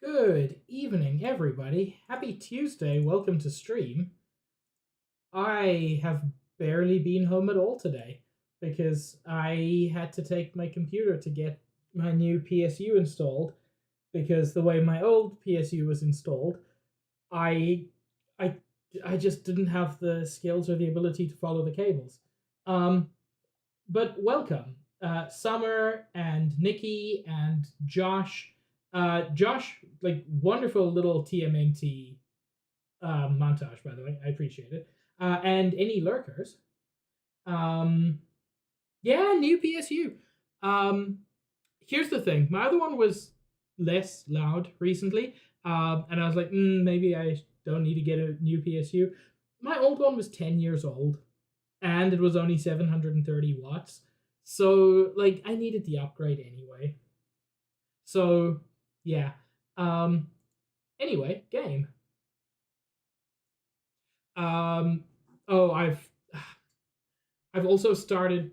Good evening, everybody. Happy Tuesday. Welcome to stream. I have barely been home at all today because I had to take my computer to get my new PSU installed because the way my old PSU was installed, I I I just didn't have the skills or the ability to follow the cables. Um, but welcome, Summer and Nikki and Josh. Josh, like wonderful little TMNT montage, by the way. I appreciate it. And any lurkers. Um, yeah, new PSU. Um, Here's the thing. My other one was less loud recently, and I was like, maybe I don't need to get a new PSU. My old one was 10 years old, and it was only 730 watts. So, like, I needed the upgrade anyway. So, yeah. Um, anyway, game. Um, oh, I've also started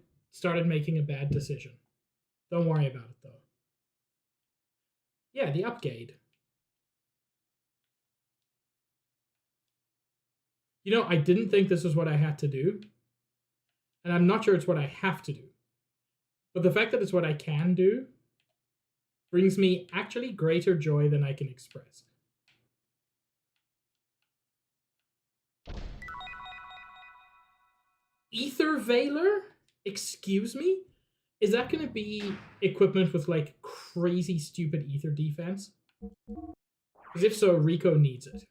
making a bad decision. Don't worry about it though. Yeah, the upgrade. I didn't think this was what I had to do, and I'm not sure it's what I have to do. But the fact that it's what I can do brings me actually greater joy than I can express. Ether Veiler? Excuse me? Is that going to be equipment with like crazy stupid ether defense? Because if so, Rico needs it.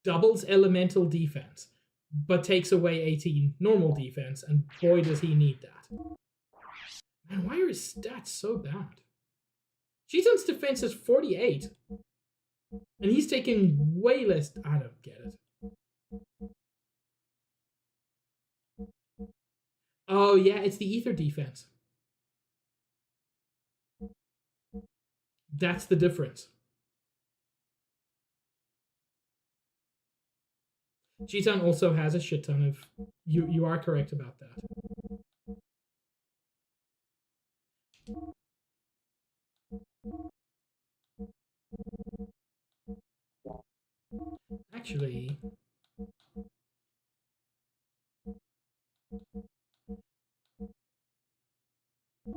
Doubles elemental defense, but takes away 18 normal defense, and boy does he need that. Man, why are his stats so bad? Shitan's defense is 48, and he's taking way less. I don't get it. Oh, yeah, it's the ether defense. That's the difference. Shitan also has a shit ton of. You are correct about that. Actually,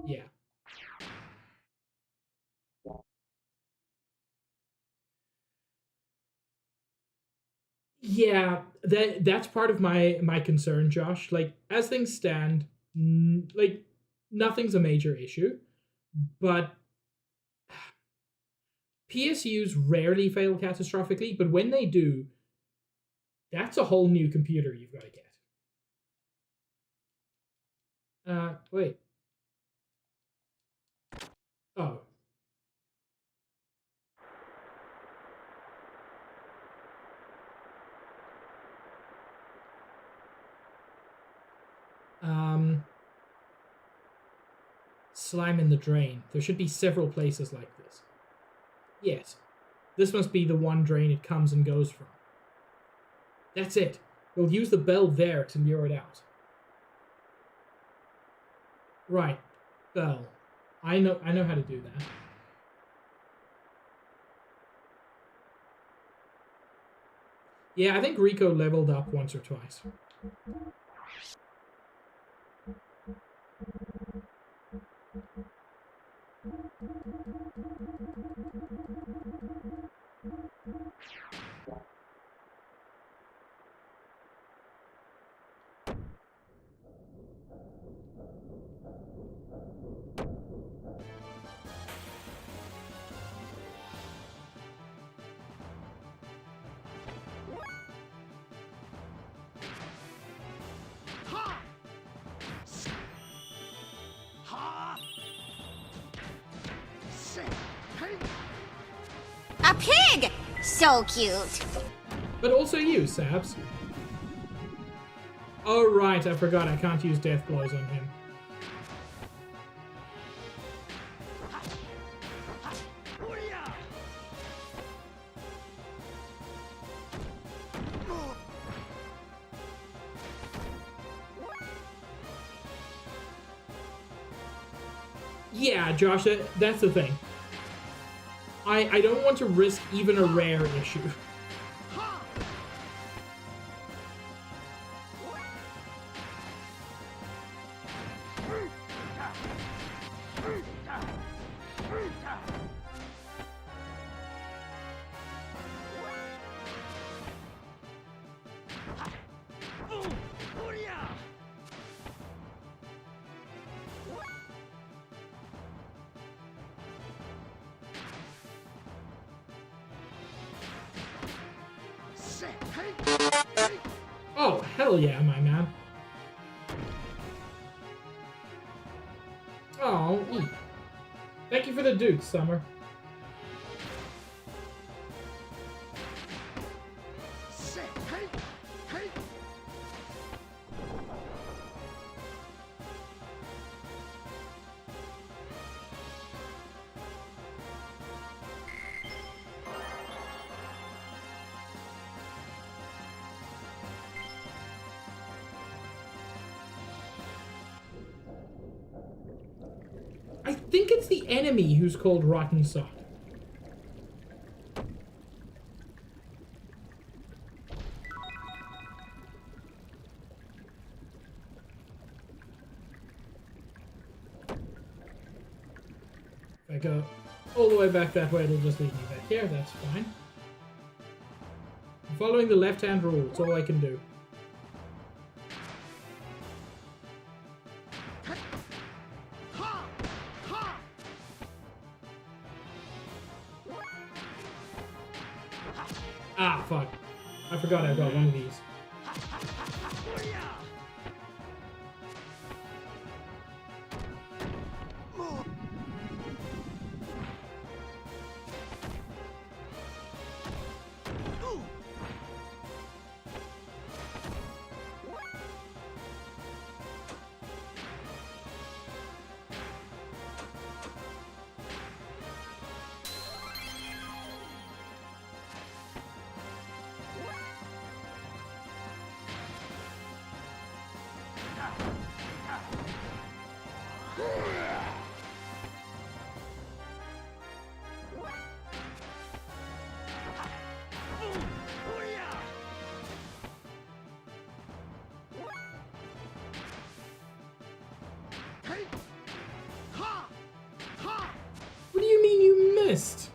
yeah. Yeah, that's part of my concern, Josh. Like as things stand, like nothing's a major issue, but PSUs rarely fail catastrophically, but when they do, that's a whole new computer you've got to get. Wait. Oh. slime in the drain. There should be several places like this. Yes. This must be the one drain it comes and goes from. That's it. We'll use the bell there to lure it out. Right. Bell. I know how to do that. Yeah, I think Rico leveled up once or twice. A pig! So cute. But also you, Sabs. Oh right, I forgot I can't use death blows on him. Yeah, Josh, that's the thing. I don't want to risk even a rare issue. Oh, hell yeah, my man. Oh, thank you for the dude, Summer. I think it's the enemy who's called Rotten Sod. If I go all the way back that way, it'll just lead me back here. That's fine. I'm following the left-hand rule. It's all I can do. Ah, fuck. I forgot I got one of these. What do you mean you missed?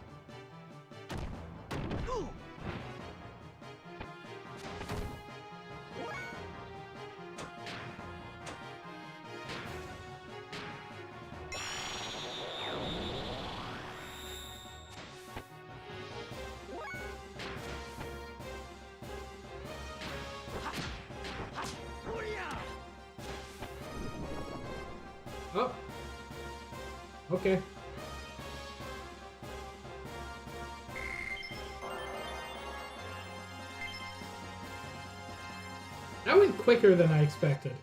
Oh. Okay. That went quicker than I expected.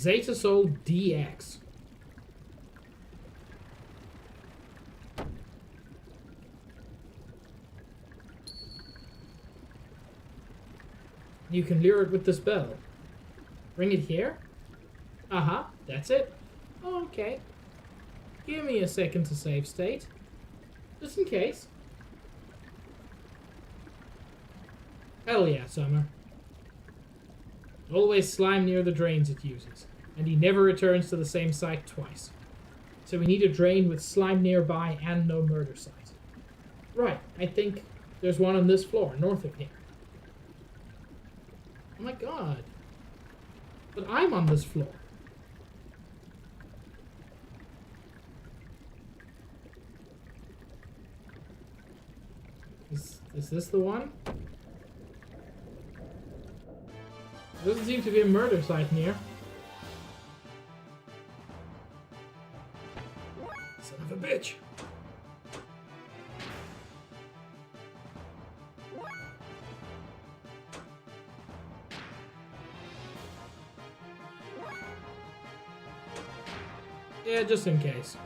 Zeta Soul DX. You can lure it with this bell. Bring it here? Uh-huh, that's it. Okay. Give me a second to save state. Just in case. Hell yeah, Summer. Always slime near the drains it uses, and he never returns to the same site twice. So we need a drain with slime nearby and no murder site. Right, I think there's one on this floor, north of here. Oh my god. But I'm on this floor. Is this the one? Doesn't seem to be a murder site near. Son of a bitch. Yeah, just in case.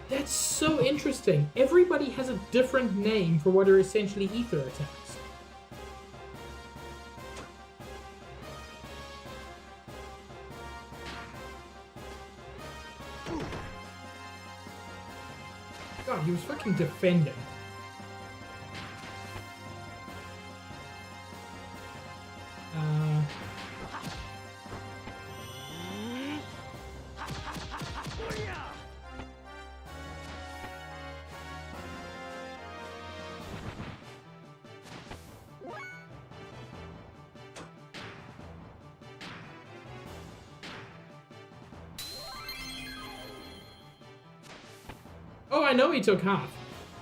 That's so interesting. Everybody has a different name for what are essentially ether attacks. God, he was fucking defending. Oh, I know he took half.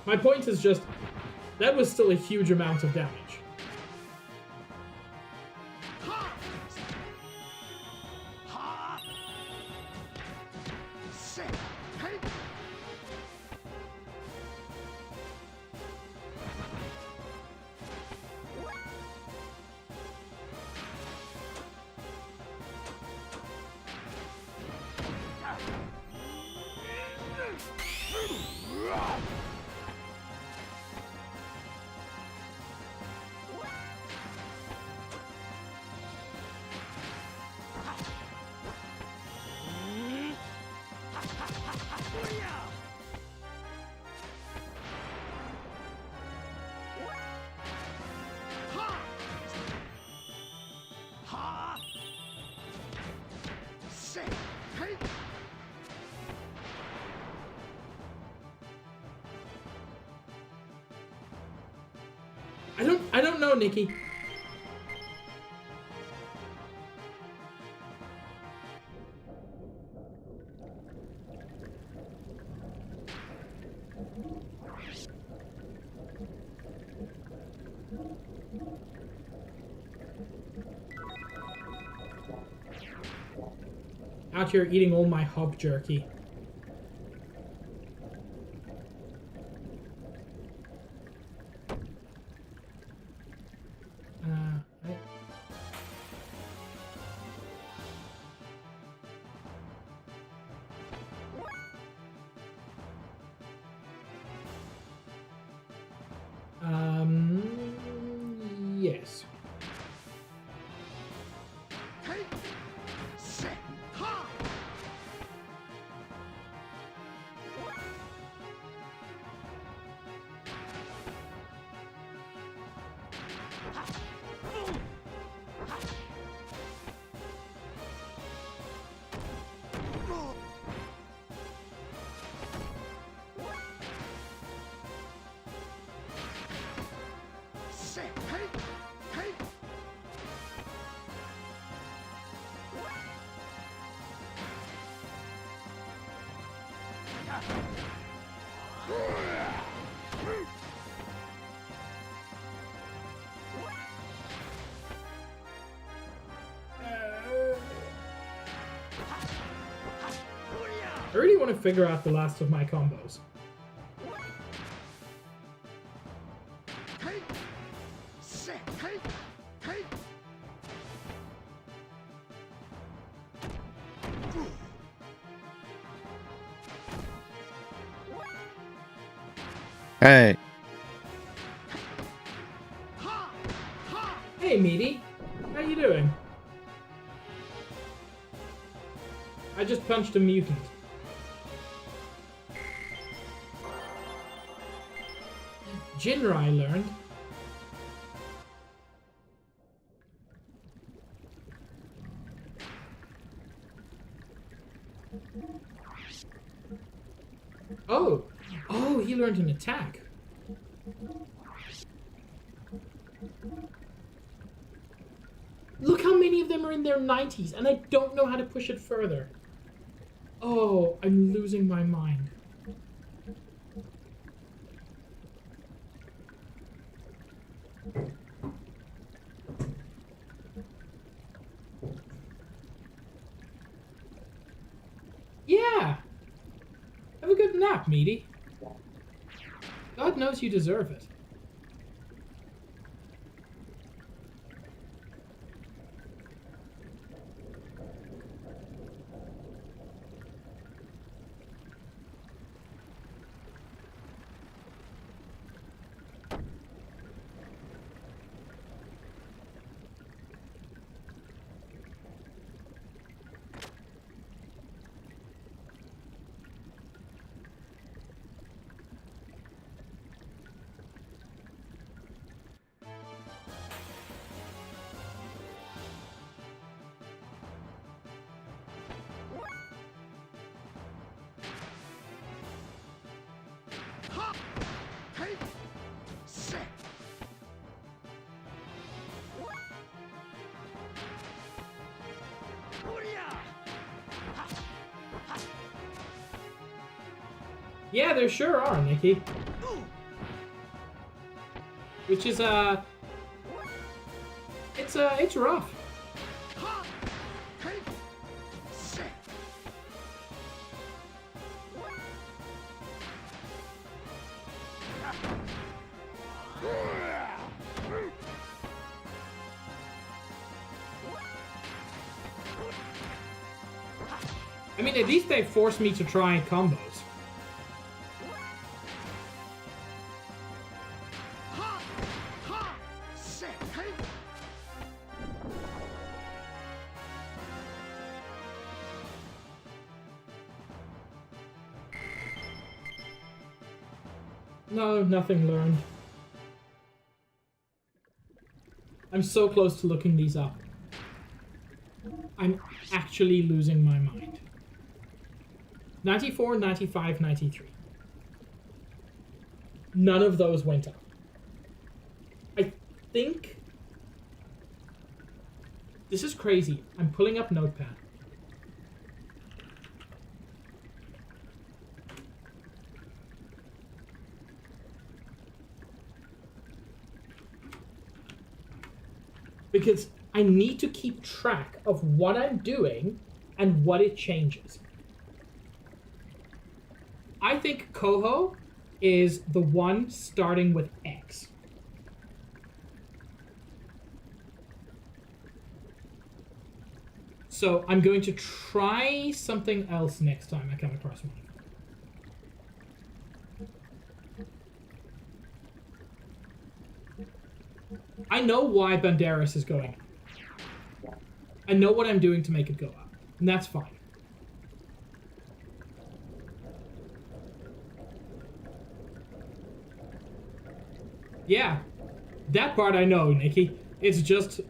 My point is just, that was still a huge amount of damage. I don't know, Nikki. Out here eating all my hog jerky. Yes. I really want to figure out the last of my combos. Hey. Hey, Meaty. How you doing? I just punched a mutant. Jinra, I learned. Oh! Oh, he learned an attack. Look how many of them are in their 90s, and I don't know how to push it further. Oh, I'm losing my mind. Yeah! Have a good nap, Meaty. God knows you deserve it. Yeah, there sure are, Nikki. Which is, it's rough. I mean, at least they forced me to try combos. No, nothing learned. I'm so close to looking these up. I'm actually losing my mind. 94, 95, 93. None of those went up. I think... This is crazy. I'm pulling up Notepad. Because I need to keep track of what I'm doing and what it changes. I think Koho is the one starting with X. So I'm going to try something else next time I come across one. I know why Banderas is going up. I know what I'm doing to make it go up. And that's fine. Yeah. That part I know, Nikki. It's just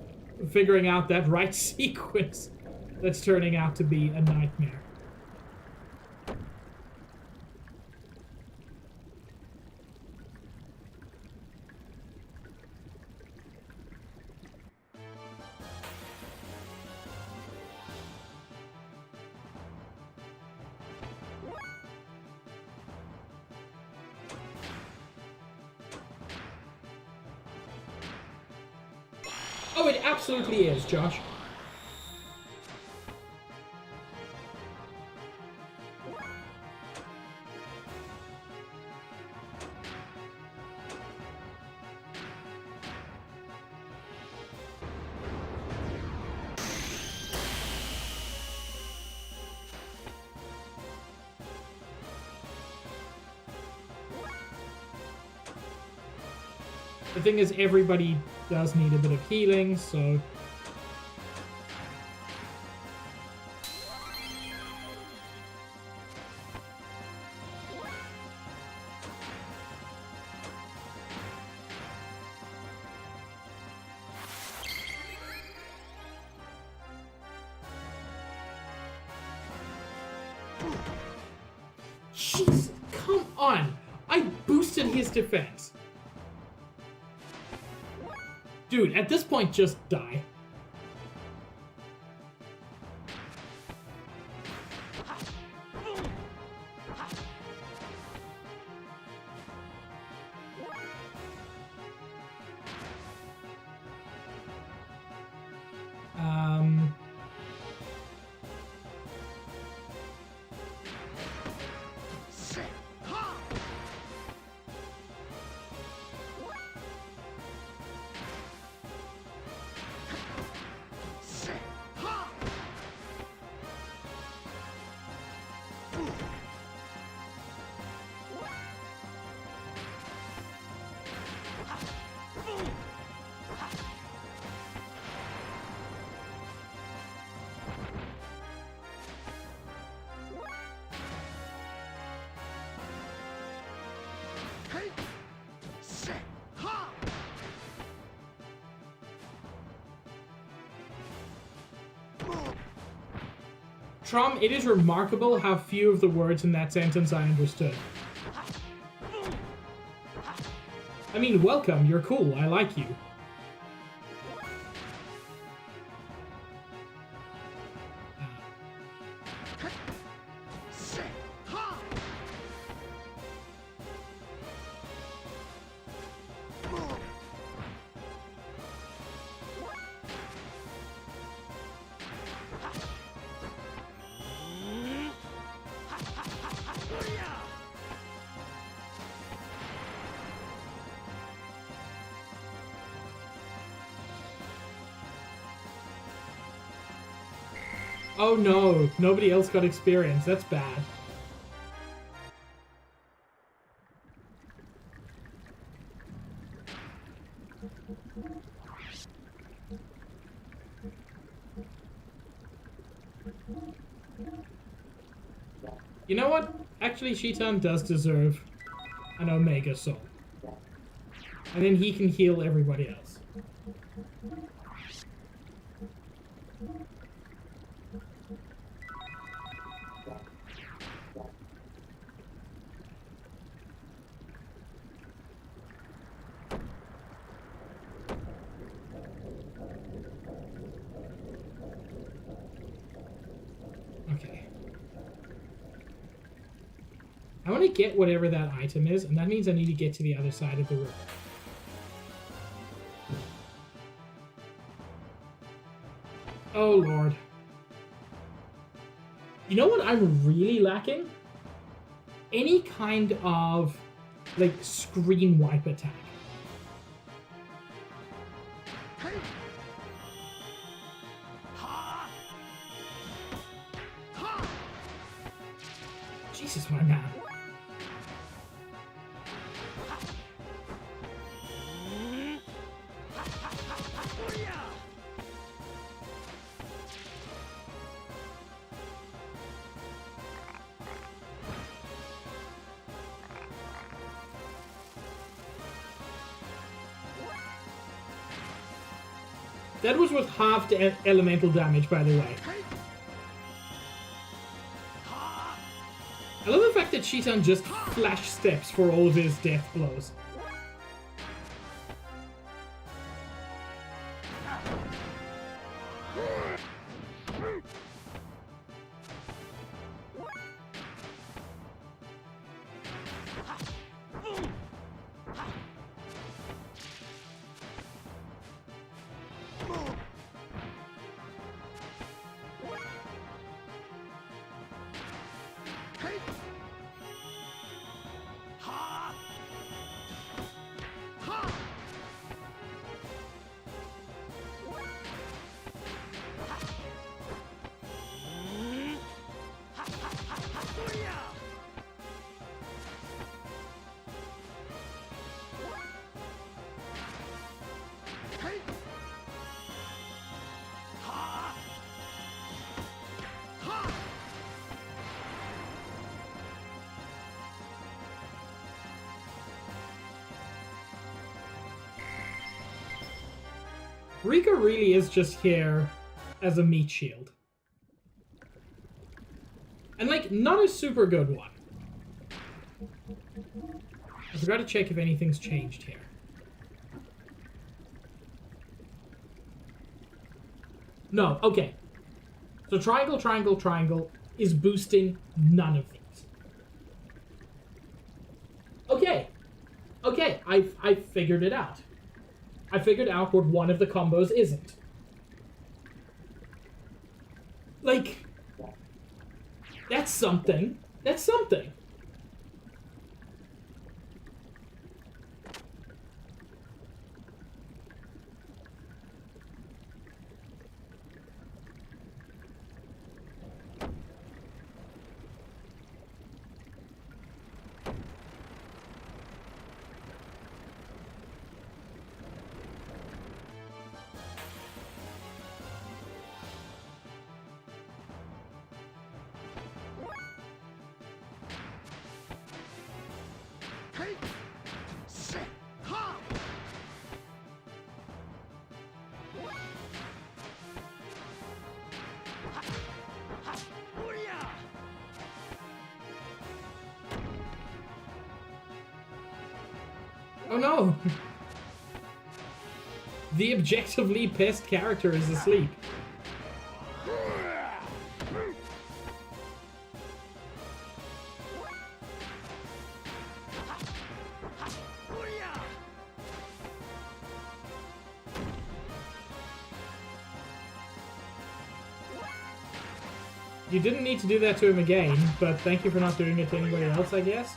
figuring out that right sequence that's turning out to be a nightmare. Oh, it absolutely is, Josh. The thing is, everybody does need a bit of healing, so... Jeez, come on! I boosted his defense. Dude, at this point, just die. Trom, it is remarkable how few of the words in that sentence I understood. I mean, welcome, you're cool, I like you. Oh no, nobody else got experience. That's bad. You know what? Actually, Shitan does deserve an Omega Soul. And then he can heal everybody else. Okay. I want to get whatever that item is, and that means I need to get to the other side of the room. Oh, Lord. You know what I'm really lacking? Any kind of, like, screen wipe attack. Jesus, my man. That was with half the elemental damage, by the way. I love the fact that Shitan just flash steps for all of his death blows. Rika really is just here as a meat shield. And, like, not a super good one. I forgot to check if anything's changed here. No, okay. So triangle, triangle, triangle is boosting none of these. Okay. Okay, I figured it out. I figured out what one of the combos isn't. Like, that's something. That's something. Oh no! The objectively pissed character is asleep. You didn't need to do that to him again, but thank you for not doing it to anybody else, I guess.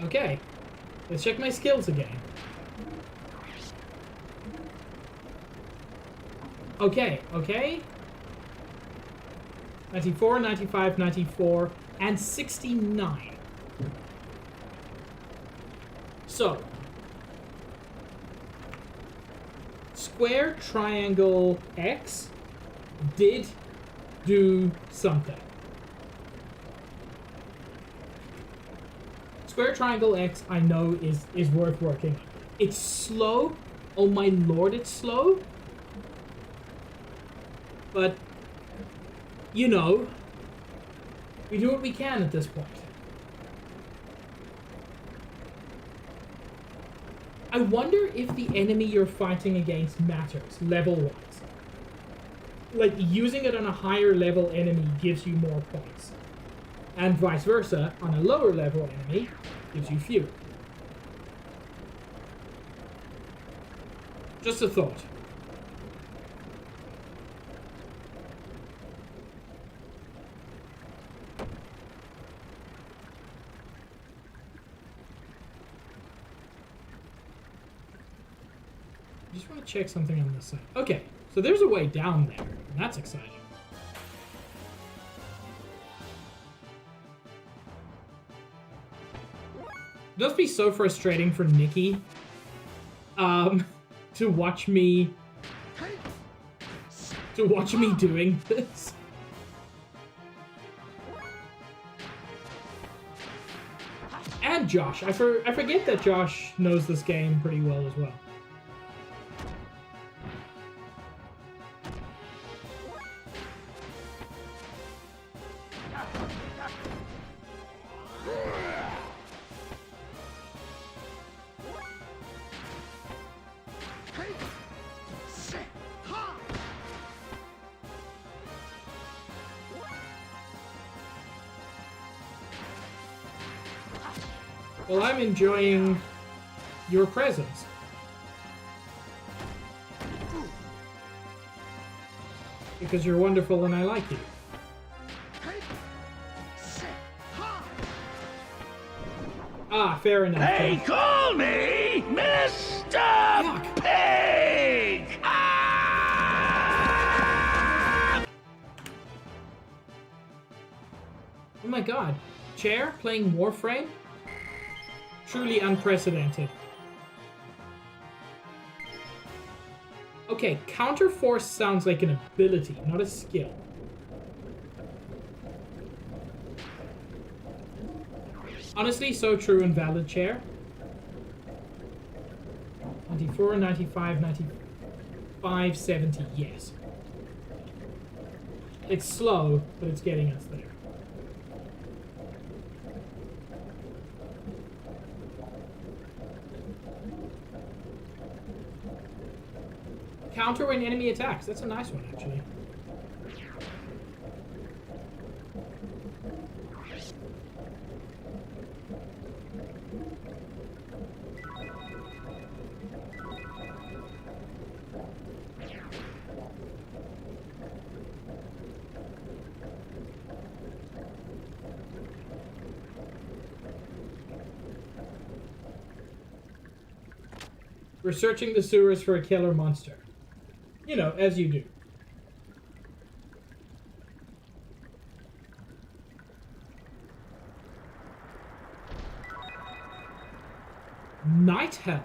Okay, let's check my skills again. Okay, okay. 94, 95, 94, and 69. So, square, triangle, X did do something. Square, triangle, X, I know is worth working on. It's slow. Oh my lord, it's slow. But, you know, we do what we can at this point. I wonder if the enemy you're fighting against matters, level-wise. Like, using it on a higher level enemy gives you more points. And vice versa, on a lower level enemy, gives you fewer. Just a thought. I just want to check something on this side. Okay, so there's a way down there, and that's exciting. It must be so frustrating for Nikki, to watch me doing this. And Josh. I forget that Josh knows this game pretty well as well. Well, I'm enjoying your presence. Because you're wonderful and I like you. Ah, fair enough. They call me Mr. Pig! Ah! my god. Chair playing Warframe? Truly unprecedented. Okay, Counterforce sounds like an ability, not a skill. Honestly, so true and valid, Chair. 94, 95, 95, 70, yes. It's slow, but it's getting us there. Counter when enemy attacks. That's a nice one, actually. We're searching the sewers for a killer monster. You know, as you do. Night Helm?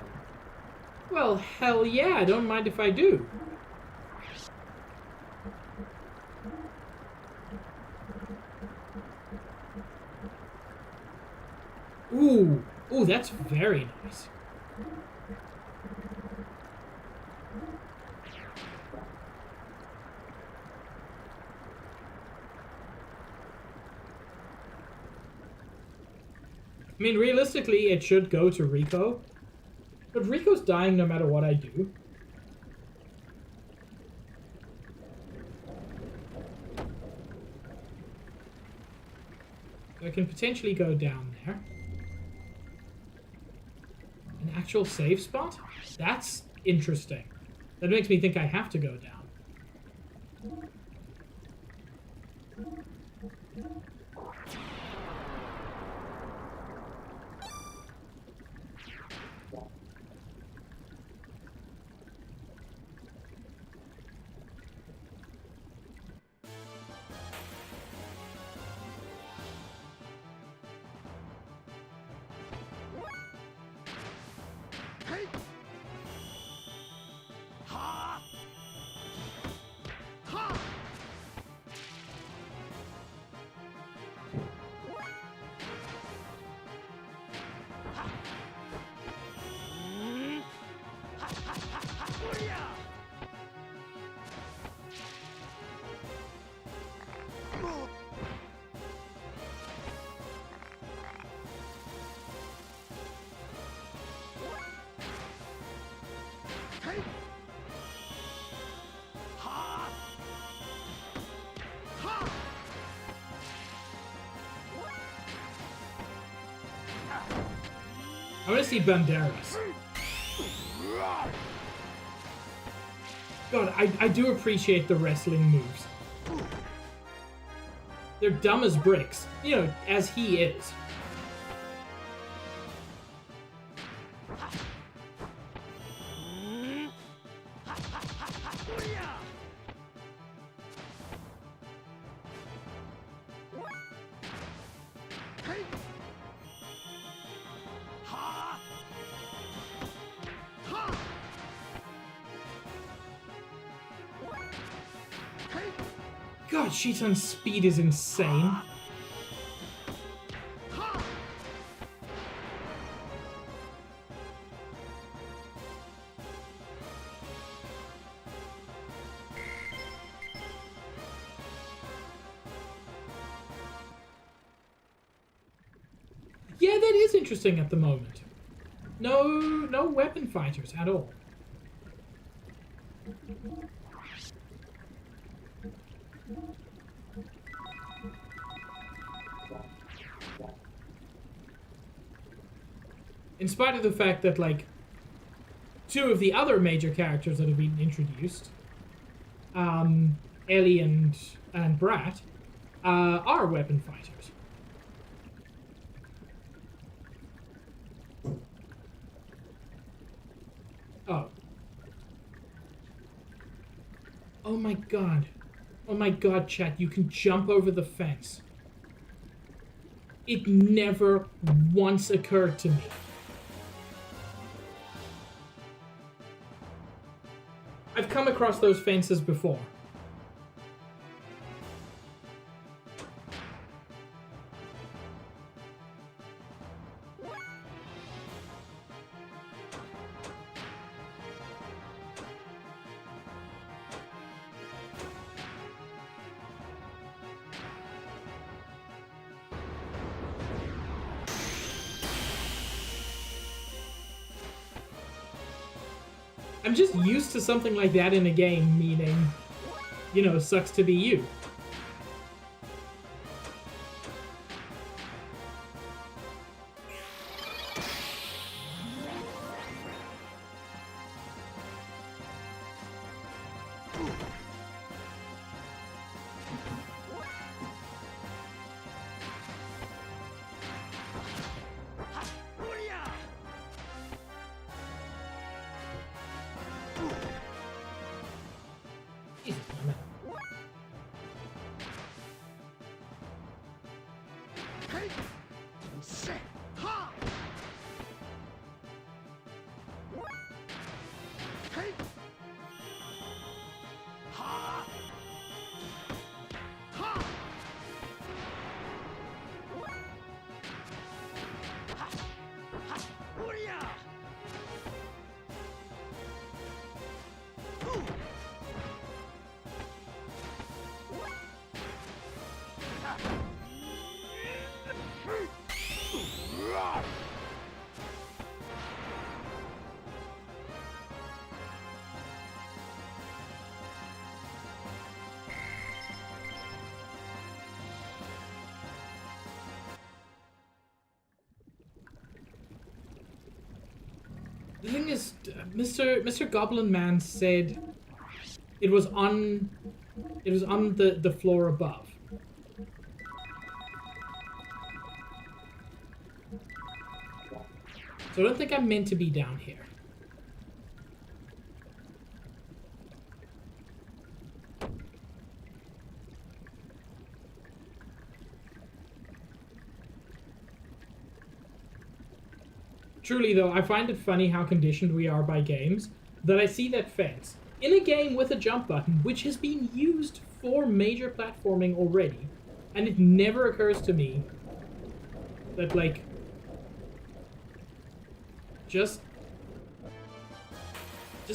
Well, hell yeah, I don't mind if I do. Ooh, that's very nice. I mean, realistically, it should go to Rico. But Rico's dying no matter what I do. So I can potentially go down there. An actual save spot? That's interesting. That makes me think I have to go down. I want to see Banderas. God, I do appreciate the wrestling moves. They're dumb as bricks. You know, as he is. God, Shitan's speed is insane. Yeah, that is interesting at the moment. No weapon fighters at all. In spite of the fact that, like, two of the other major characters that have been introduced, Ellie and Brat, are weapon fighters. Oh. Oh my god. Oh my god, chat, you can jump over the fence. It never once occurred to me. I've come across those fences before. I'm just used to something like that in a game, meaning, you know, sucks to be you. Jesus, damn it. The thing is, Mr. Goblin Man said it was on the floor above. So I don't think I'm meant to be down here. Truly, though, I find it funny how conditioned we are by games that I see that fence in a game with a jump button, which has been used for major platforming already, and it never occurs to me that, like, just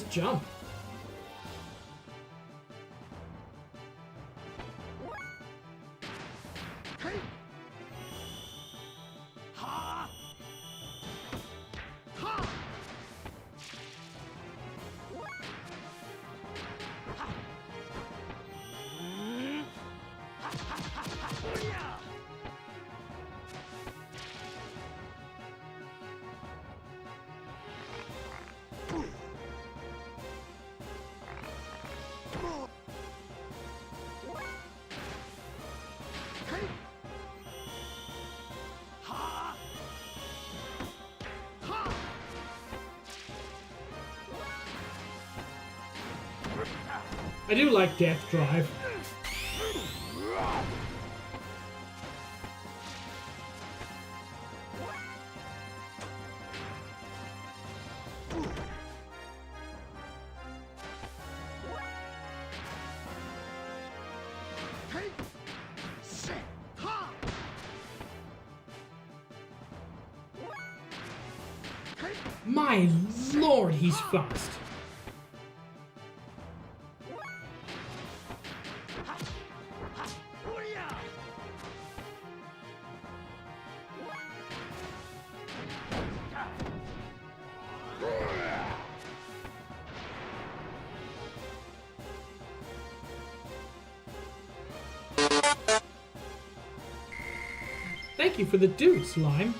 jump. I do like Death Drive. My lord, he's fast. Thank you for the dude, Slime.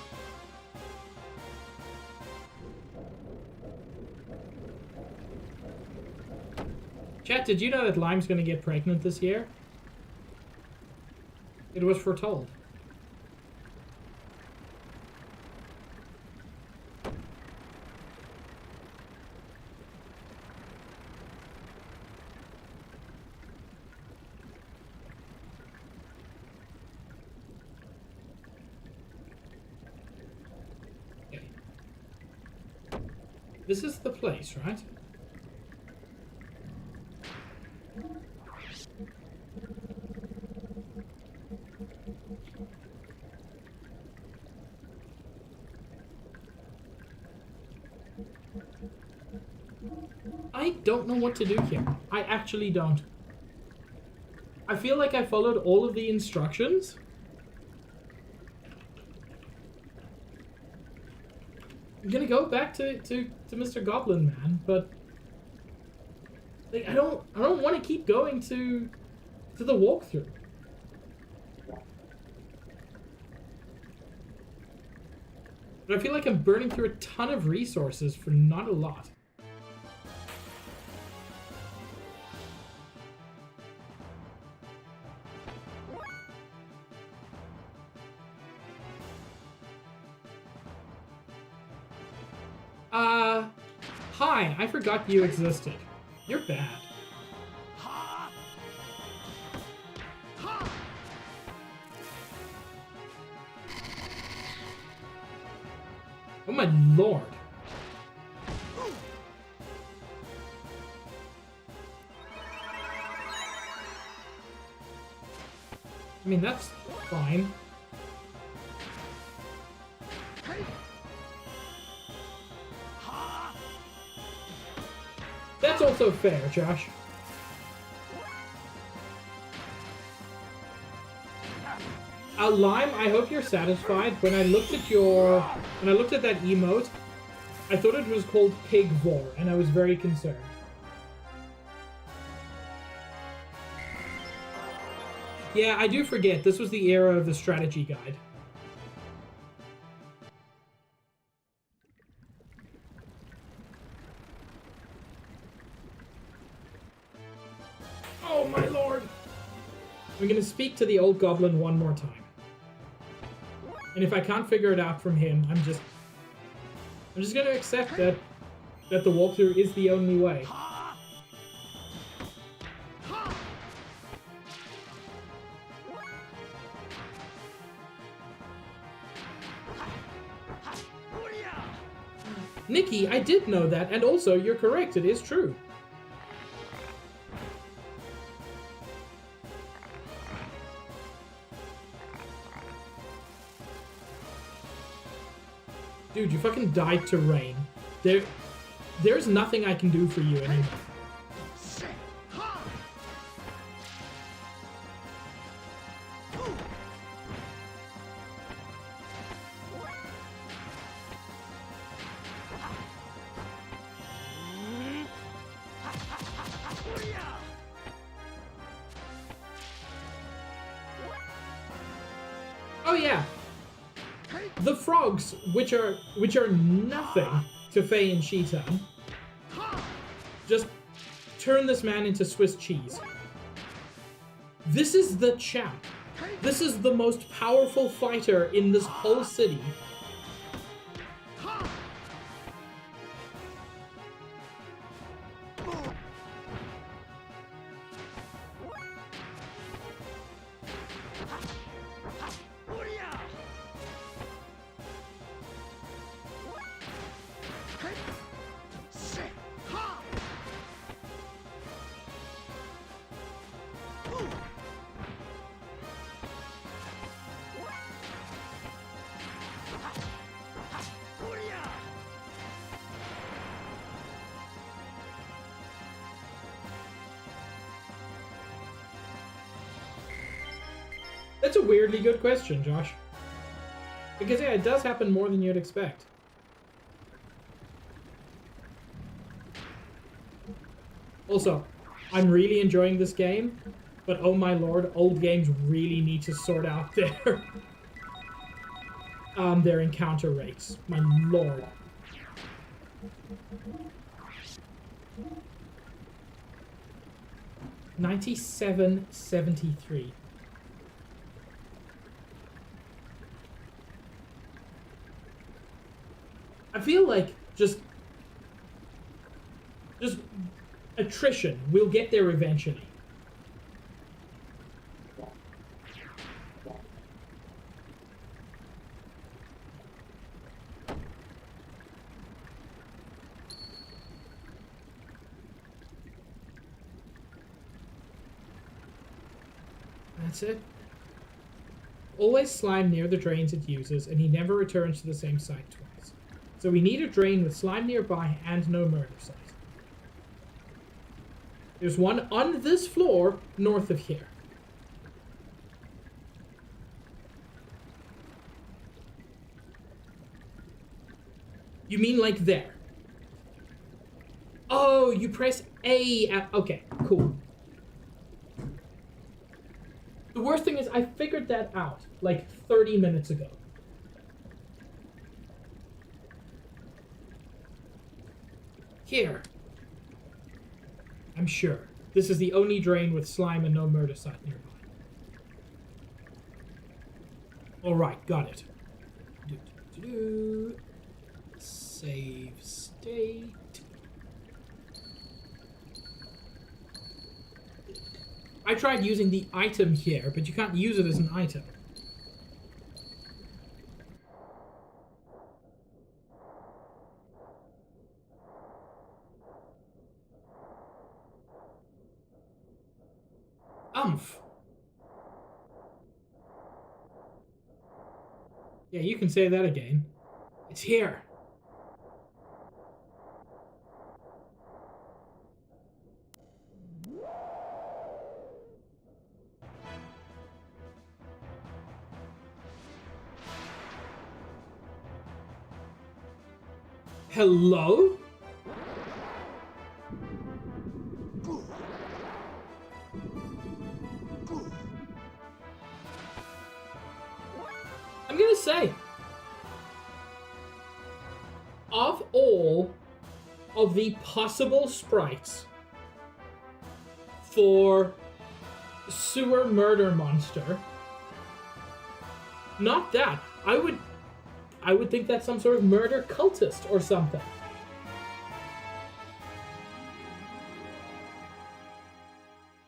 Chat, did you know that Lime's gonna get pregnant this year? It was foretold. This is the place, right? I don't know what to do here. I actually don't. I feel like I followed all of the instructions. I'm gonna go back to Mr. Goblin Man, but like I don't want to keep going to the walkthrough. But I feel like I'm burning through a ton of resources for not a lot. Hi, I forgot you existed. You're bad. Oh my lord. I mean, that's fine. That's also fair, Josh. Lime, I hope you're satisfied. When I looked at that emote, I thought it was called Pig Vor, and I was very concerned. Yeah, I do forget. This was the era of the strategy guide. Oh my lord! I'm gonna speak to the old goblin one more time. And if I can't figure it out from him, I'm just gonna accept that the walkthrough is the only way. Nikki, I did know that, and also, you're correct, it is true. Dude, you fucking died to rain. There's nothing I can do for you anymore. Oh yeah. The frogs, which are nothing to Faye and Sheetan, just turn this man into Swiss cheese. This is the champ. This is the most powerful fighter in this whole city. That's a weirdly good question, Josh. Because, yeah, it does happen more than you'd expect. Also, I'm really enjoying this game, but oh my lord, old games really need to sort out their encounter rates. My lord. $97.73. I feel like just attrition. We'll get there eventually. That's it. Always slime near the drains it uses, and he never returns to the same site twice. So we need a drain with slime nearby and no murder site. There's one on this floor north of here. You mean like there? Oh, you press A at... Okay, cool. The worst thing is I figured that out like 30 minutes ago. Here. I'm sure. This is the only drain with slime and no murder site nearby. Alright, got it. Save state. I tried using the item here, but you can't use it as an item. Yeah, you can say that again. It's here. Hello? I'm gonna say, of all of the possible sprites for sewer murder monster, not that. I would think that's some sort of murder cultist or something.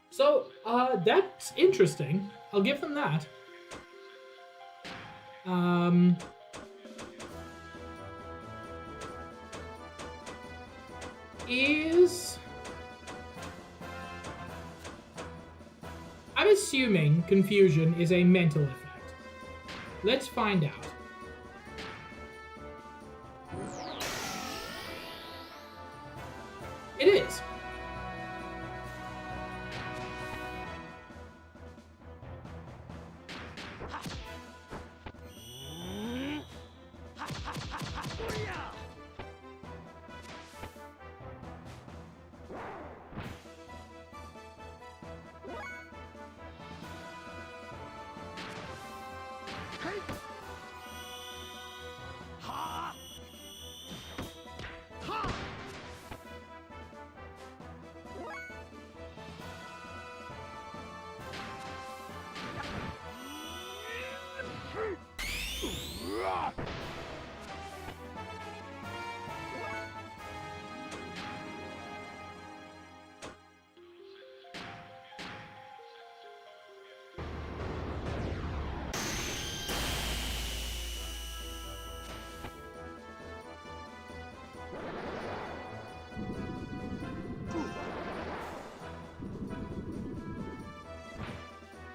So, that's interesting. I'll give them that. I'm assuming confusion is a mental effect. Let's find out. It is.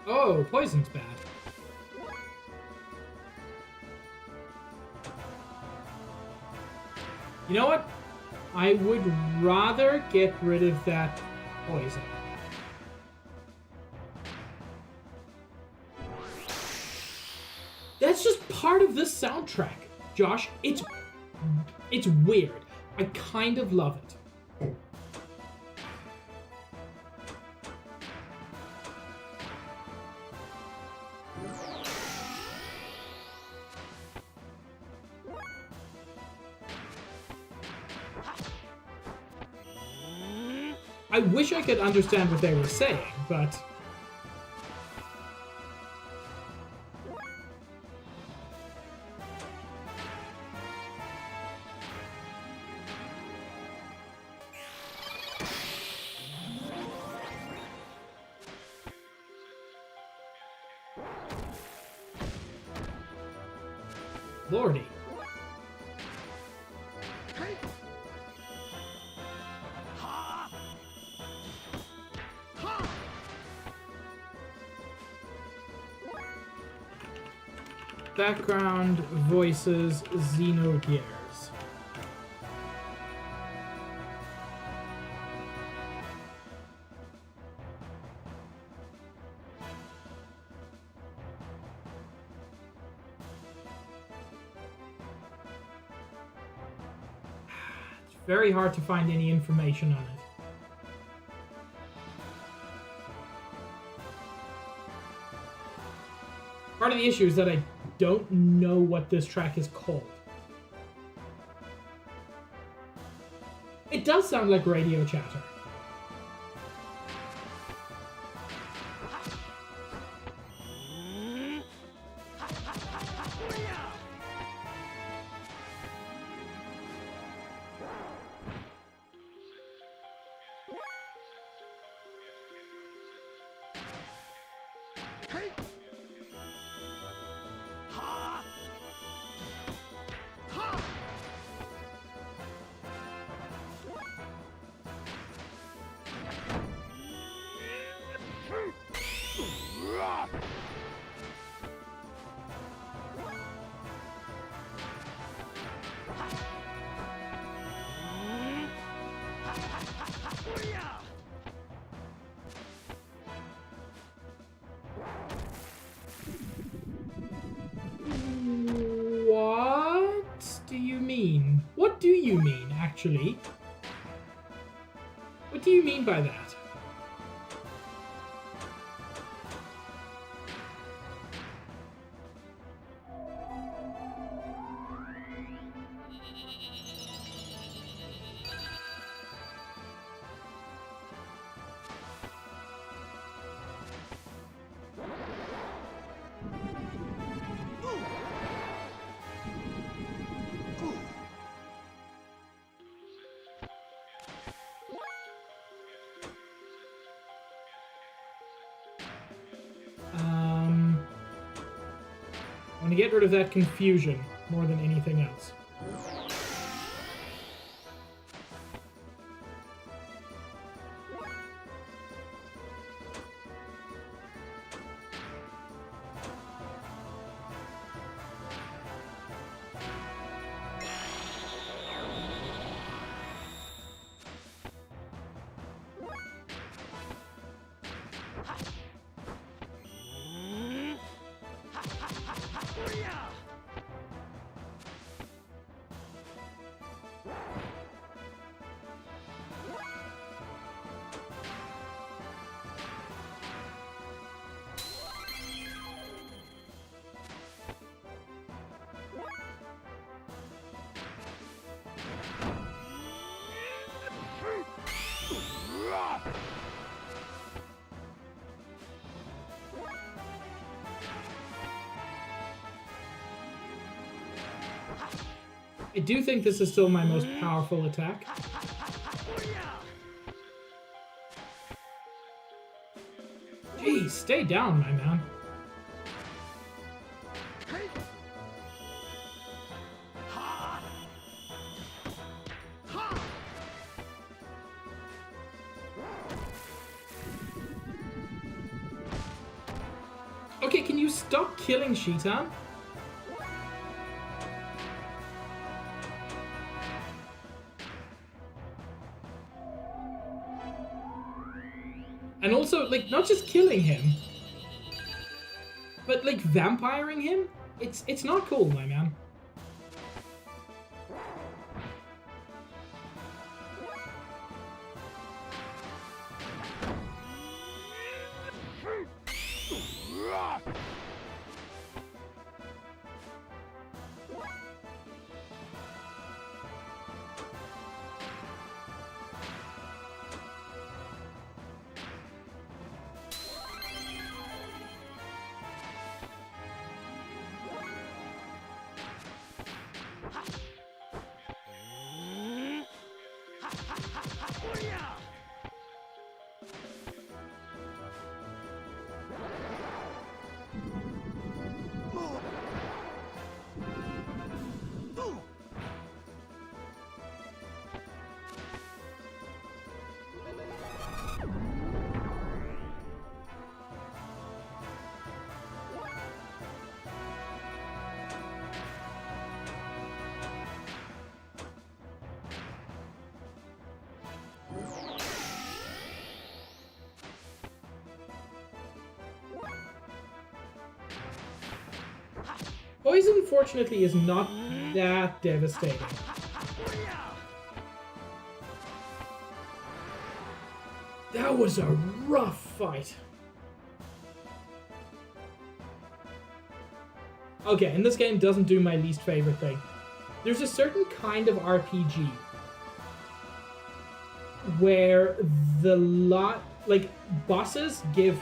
Oh, poison's bad. You know what? I would rather get rid of that poison. That's just part of this soundtrack, Josh. It's weird. I kind of love it. I wish I could understand what they were saying, but... Lordy. Background voices Xenogears. It's very hard to find any information on it. Part of the issue is that I don't know what this track is called. It does sound like radio chatter. What do you mean? What do you mean, actually? What do you mean by that? I want to get rid of that confusion more than anything else. I do think this is still my most powerful attack. Jeez, stay down, my man. Okay, can you stop killing Shitan? And also, like, not just killing him, but, like, vampiring him? It's not cool, my man. Poison, fortunately, is not that devastating. That was a rough fight. Okay, and this game doesn't do my least favorite thing. There's a certain kind of RPG where bosses give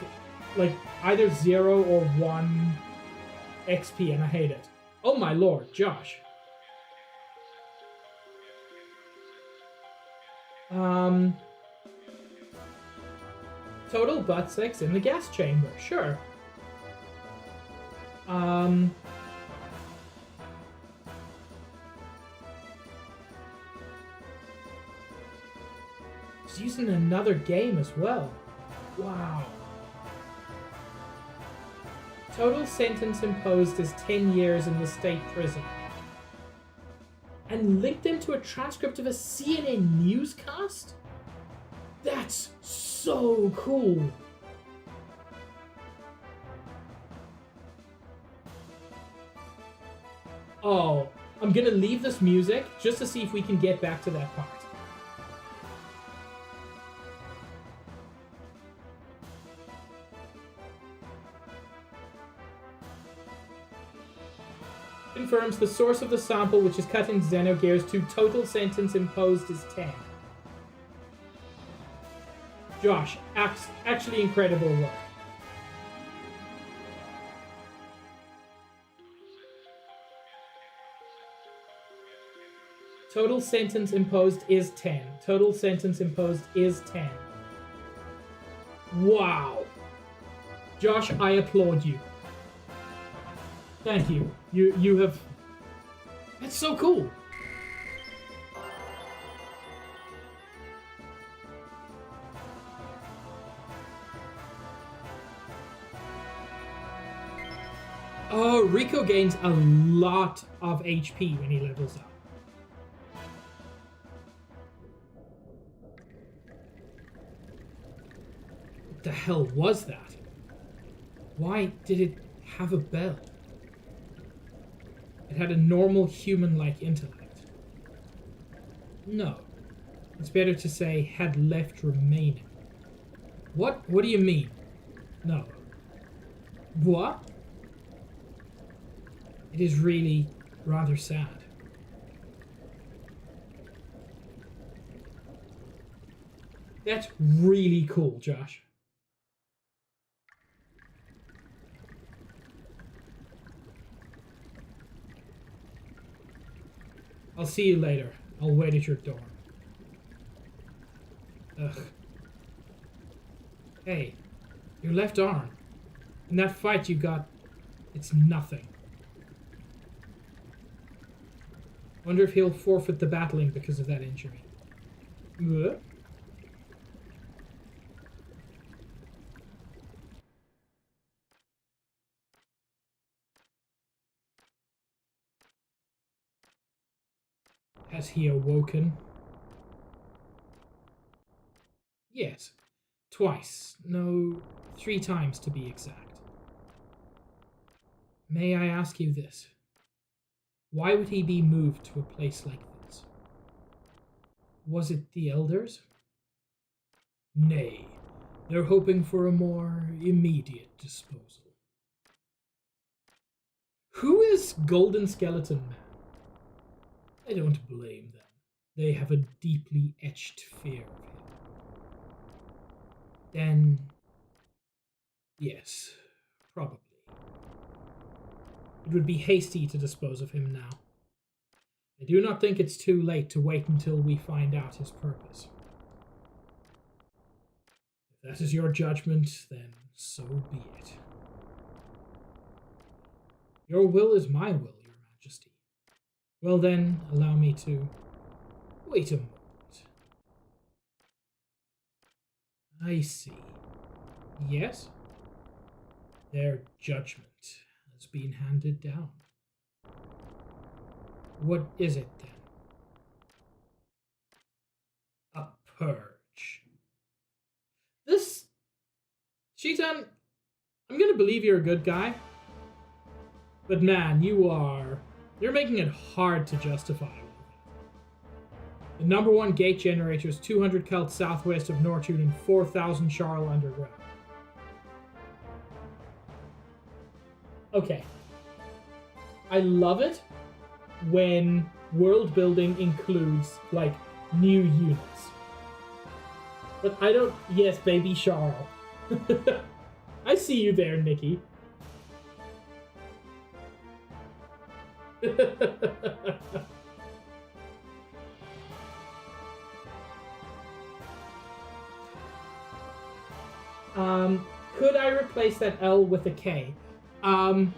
like either 0 or 1 XP, and I hate it. Oh my lord, Josh. Total butt sex in the gas chamber, sure. He's using another game as well. Wow. Total sentence imposed is 10 years in the state prison. And linked him to a transcript of a CNN newscast? That's so cool. Oh, I'm gonna leave this music just to see if we can get back to that part. Confirms the source of the sample, which is cut in Xenogears 2. Total sentence imposed is 10. Josh, actually incredible work. Total sentence imposed is 10. Total sentence imposed is 10. Wow. Josh, I applaud you. Thank you. You have... That's so cool. Oh, Rico gains a lot of HP when he levels up. What the hell was that? Why did it have a bell? It had a normal human-like intellect. No. It's better to say had left remaining. What? What do you mean? No. What? It is really rather sad. That's really cool, Josh. I'll see you later. I'll wait at your door. Ugh. Hey, your left arm. In that fight you got, it's nothing. Wonder if he'll forfeit the battling because of that injury. Ugh. Has he awoken? Yes. Twice. No, 3 times to be exact. May I ask you this? Why would he be moved to a place like this? Was it the elders? Nay, they're hoping for a more immediate disposal. Who is Golden Skeleton Man? I don't blame them. They have a deeply etched fear of him. Then, yes, probably. It would be hasty to dispose of him now. I do not think it's too late to wait until we find out his purpose. If that is your judgment, then so be it. Your will is my will, Your Majesty. Well then, allow me to wait a moment. I see. Yes? Their judgment has been handed down. What is it then? A purge. Sheetan, I'm gonna believe you're a good guy. But man, you're making it hard to justify. The number one gate generator is 200 Celt southwest of Nortune and 4,000 Charl underground. Okay. I love it when world building includes, like, new units. But I don't... Yes, baby Charl. I see you there, Nikki. Could I replace that L with a K? The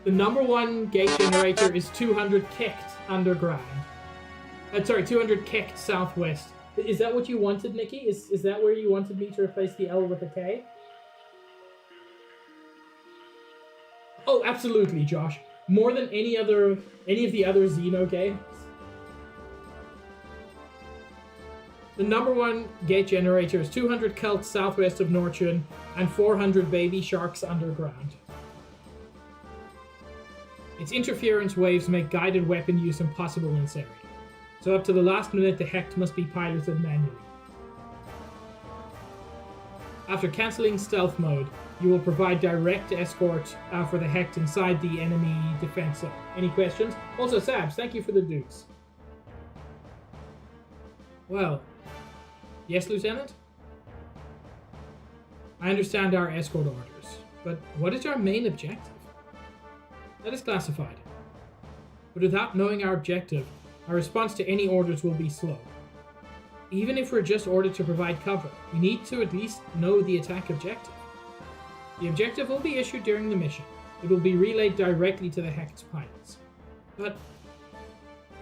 number one gate generator is 200 Kecht underground. 200 Kecht southwest. Is that what you wanted, Nikki? Is that where you wanted me to replace the L with a K? Oh, absolutely, Josh. More than any of the other Xeno games. The number one gate generator is 200 Celt southwest of Nortune and 400 baby sharks underground. Its interference waves make guided weapon use impossible in this area, so up to the last minute the Hecht must be piloted manually. After cancelling stealth mode, you will provide direct escort for the Hecht inside the enemy defense zone. Any questions? Also, Sabs, thank you for the dukes. Well, yes, Lieutenant? I understand our escort orders, but what is our main objective? That is classified. But without knowing our objective, our response to any orders will be slow. Even if we're just ordered to provide cover, we need to at least know the attack objective. The objective will be issued during the mission. It will be relayed directly to the Hecht's pilots. But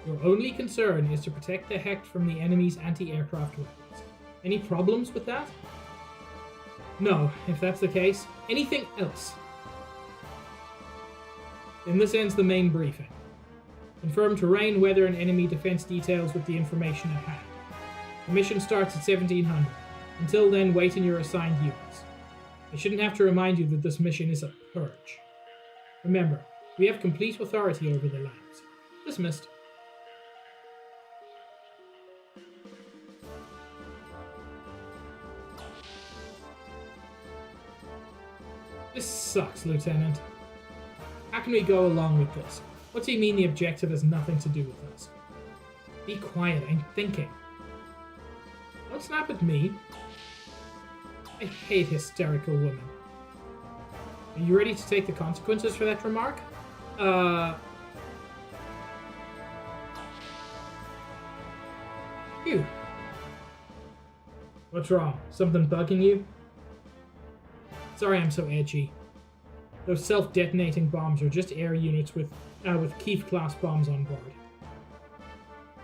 your only concern is to protect the Hecht from the enemy's anti-aircraft weapons. Any problems with that? No, if that's the case. Anything else? Then this ends the main briefing. Confirm terrain, weather, and enemy defense details with the information at hand. The mission starts at 1700. Until then, wait in your assigned units. I shouldn't have to remind you that this mission is a purge. Remember, we have complete authority over the lands. Dismissed. This sucks, Lieutenant. How can we go along with this? What's he mean the objective has nothing to do with us? Be quiet, I'm thinking. Don't snap at me. I hate hysterical women. Are you ready to take the consequences for that remark? Phew. What's wrong? Something bugging you? Sorry I'm so edgy. Those self-detonating bombs are just air units with Keith-class bombs on board.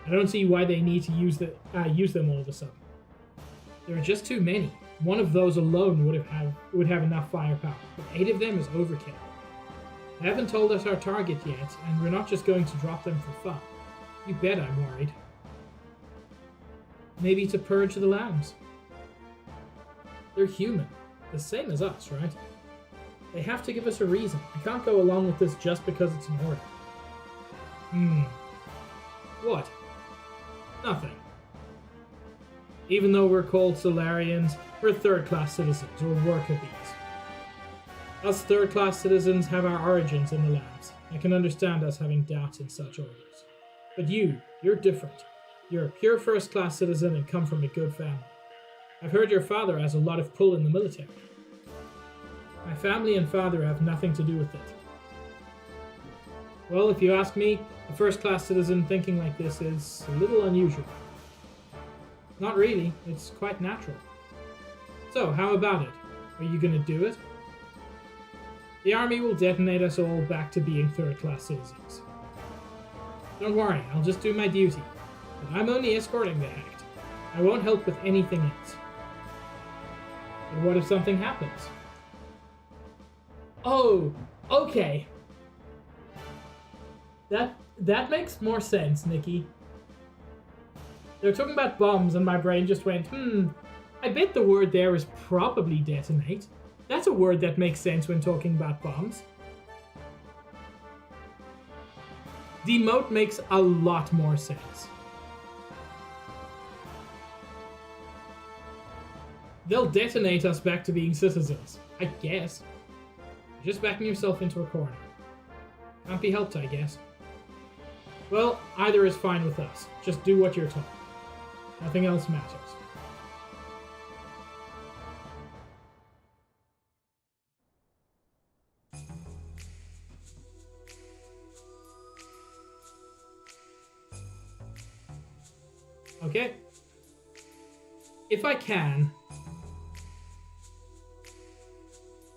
I don't see why they need to use them all of a sudden. There are just too many. One of those alone would have enough firepower, but 8 of them is overkill. They haven't told us our target yet, and we're not just going to drop them for fun. You bet I'm worried. Maybe to purge the lambs. They're human, the same as us, right? They have to give us a reason. I can't go along with this just because it's an order. What? Nothing. Even though we're called Solarians, we're third-class citizens, or worker bees. Us third-class citizens have our origins in the lands. I can understand us having doubts in such orders. But you're different. You're a pure first-class citizen and come from a good family. I've heard your father has a lot of pull in the military. My family and father have nothing to do with it. Well, if you ask me, a first-class citizen thinking like this is a little unusual. Not really, it's quite natural. So, how about it? Are you gonna do it? The army will detonate us all back to being third-class citizens. Don't worry, I'll just do my duty. But I'm only escorting the Hecht. I won't help with anything else. But what if something happens? Oh, okay. That makes more sense, Nikki. They're talking about bombs and my brain just went, I bet the word there is probably detonate. That's a word that makes sense when talking about bombs. Demote makes a lot more sense. They'll detonate us back to being citizens, I guess. You're just backing yourself into a corner. Can't be helped, I guess. Well, either is fine with us. Just do what you're told. Nothing else matters. Okay. If I can...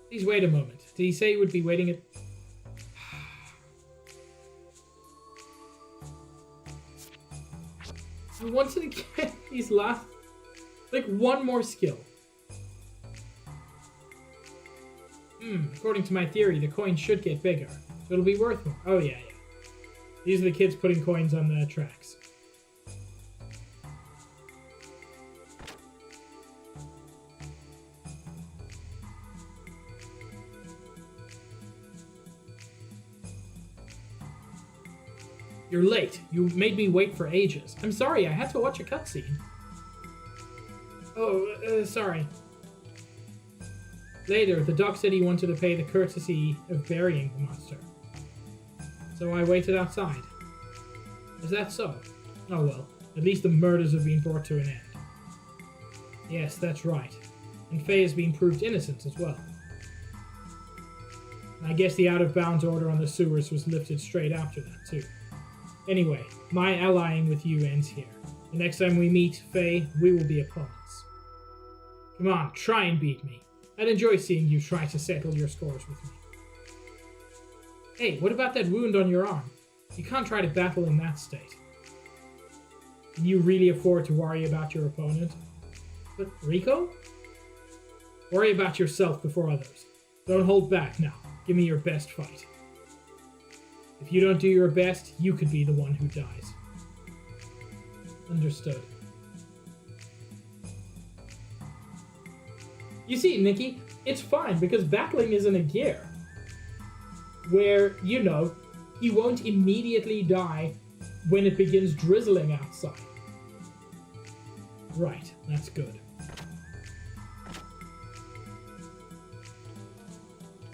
Please wait a moment. Did he say he would be waiting at... I wanted to get these last... Like, one more skill. According to my theory, the coin should get bigger. So it'll be worth more. Oh, yeah. These are the kids putting coins on the tracks. You're late. You made me wait for ages. I'm sorry, I had to watch a cutscene. Oh, sorry. Later, the doc said he wanted to pay the courtesy of burying the monster. So I waited outside. Is that so? Oh well, at least the murders have been brought to an end. Yes, that's right. And Faye has been proved innocent as well. I guess the out-of-bounds order on the sewers was lifted straight after that, too. Anyway, my allying with you ends here. The next time we meet, Faye, we will be opponents. Come on, try and beat me. I'd enjoy seeing you try to settle your scores with me. Hey, what about that wound on your arm? You can't try to battle in that state. Can you really afford to worry about your opponent? But, Rico? Worry about yourself before others. Don't hold back now. Give me your best fight. If you don't do your best, you could be the one who dies. Understood. You see, Nikki, it's fine because battling isn't a gear. Where, you know, he won't immediately die when it begins drizzling outside. Right, that's good.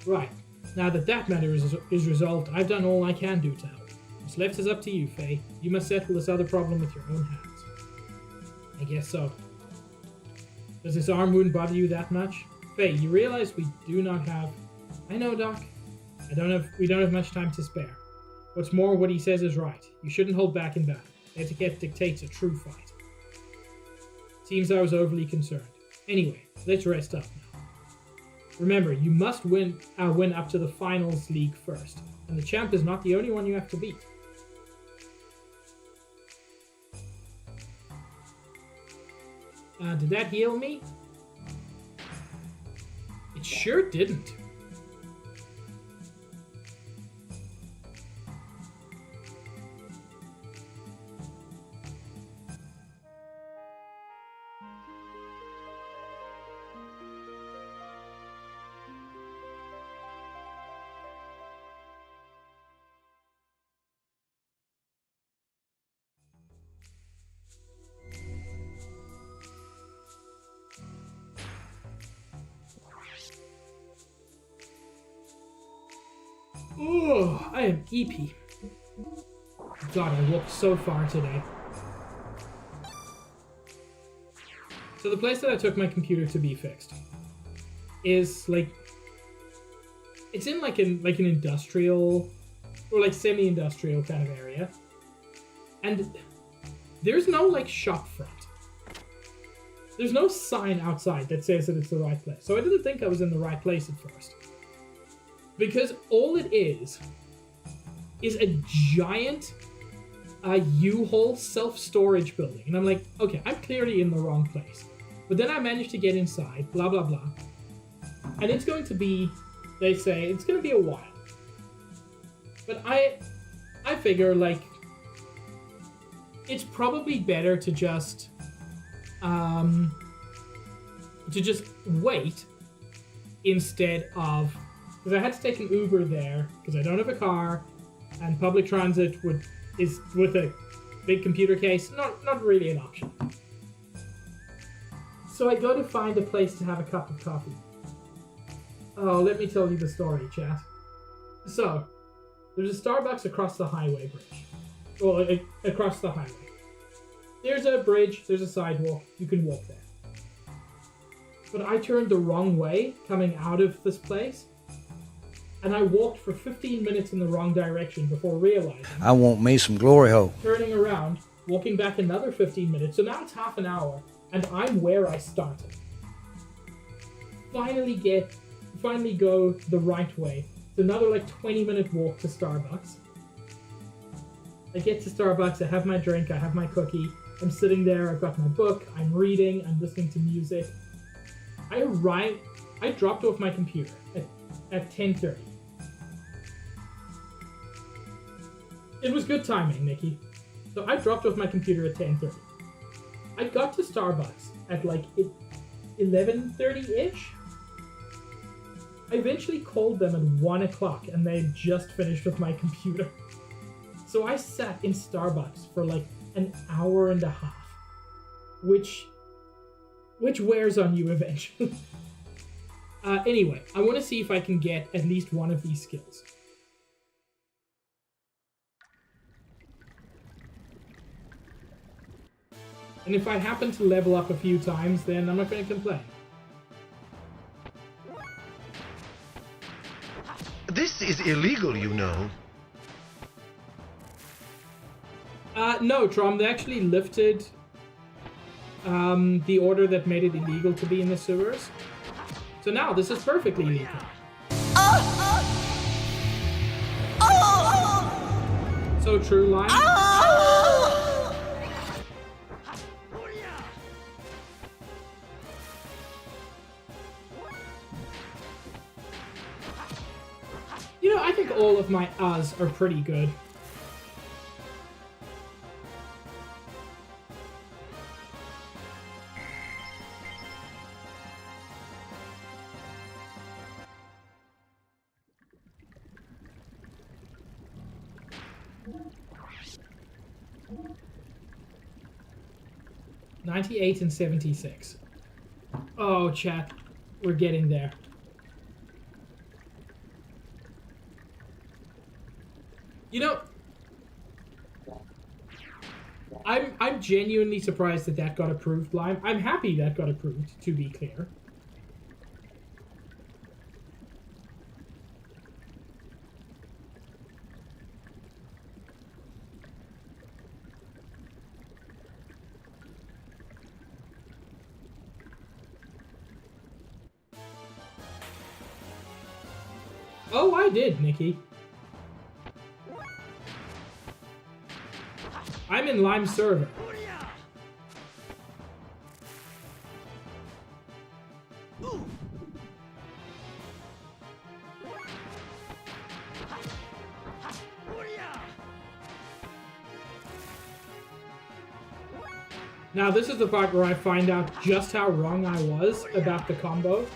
Right. Now that that matter is resolved, I've done all I can do to help. What's left is up to you, Faye. You must settle this other problem with your own hands. I guess so. Does this arm wound bother you that much? Faye, you realize we do not have... I know, Doc. We don't have much time to spare. What's more, what he says is right. You shouldn't hold back in battle. Etiquette dictates a true fight. Seems I was overly concerned. Anyway, let's rest up now. Remember, you must win up to the finals league first, and the champ is not the only one you have to beat. Did that heal me? It sure didn't. Oh, I am EP. God, I walked so far today. So the place that I took my computer to be fixed is like, it's in like an industrial or like semi-industrial kind of area, and there's no like shop front. There's no sign outside that says that it's the right place. So I didn't think I was in the right place at first. Because all it is a giant U-Haul self-storage building. And I'm like, okay, I'm clearly in the wrong place. But then I managed to get inside, blah, blah, blah. And it's going to be, they say, it's going to be a while. But I figure, like, it's probably better to just wait instead of... Because I had to take an Uber there, because I don't have a car, and public transit is with a big computer case not really an option. So I go to find a place to have a cup of coffee. Oh, let me tell you the story, chat. So, there's a Starbucks across the highway bridge. Well, across the highway. There's a bridge, there's a sidewalk, you can walk there. But I turned the wrong way coming out of this place, and I walked for 15 minutes in the wrong direction before realizing... I want me some glory hole. Turning around, walking back another 15 minutes, so now it's half an hour, and I'm where I started. Finally go the right way. It's another 20-minute walk to Starbucks. I get to Starbucks, I have my drink, I have my cookie, I'm sitting there, I've got my book, I'm reading, I'm listening to music. I dropped off my computer at 10:30. It was good timing, Nikki. So I dropped off my computer at 10:30. I got to Starbucks at 11:30-ish. I eventually called them at 1 o'clock and they had just finished with my computer. So I sat in Starbucks for an hour and a half, which wears on you eventually. Anyway, I want to see if I can get at least one of these skills. And if I happen to level up a few times, then I'm not going to complain. This is illegal, you know. No, Trom, they actually lifted the order that made it illegal to be in the sewers. So now this is perfectly legal. So true, Lime. You know, I think all of my uhs are pretty good. $98 and $76. Oh, chat, we're getting there. You know, I'm genuinely surprised that got approved, Lime. I'm happy that got approved, to be clear. Oh, I did, Nikki. I'm in Lime server. Now this is the part where I find out just how wrong I was about the combo.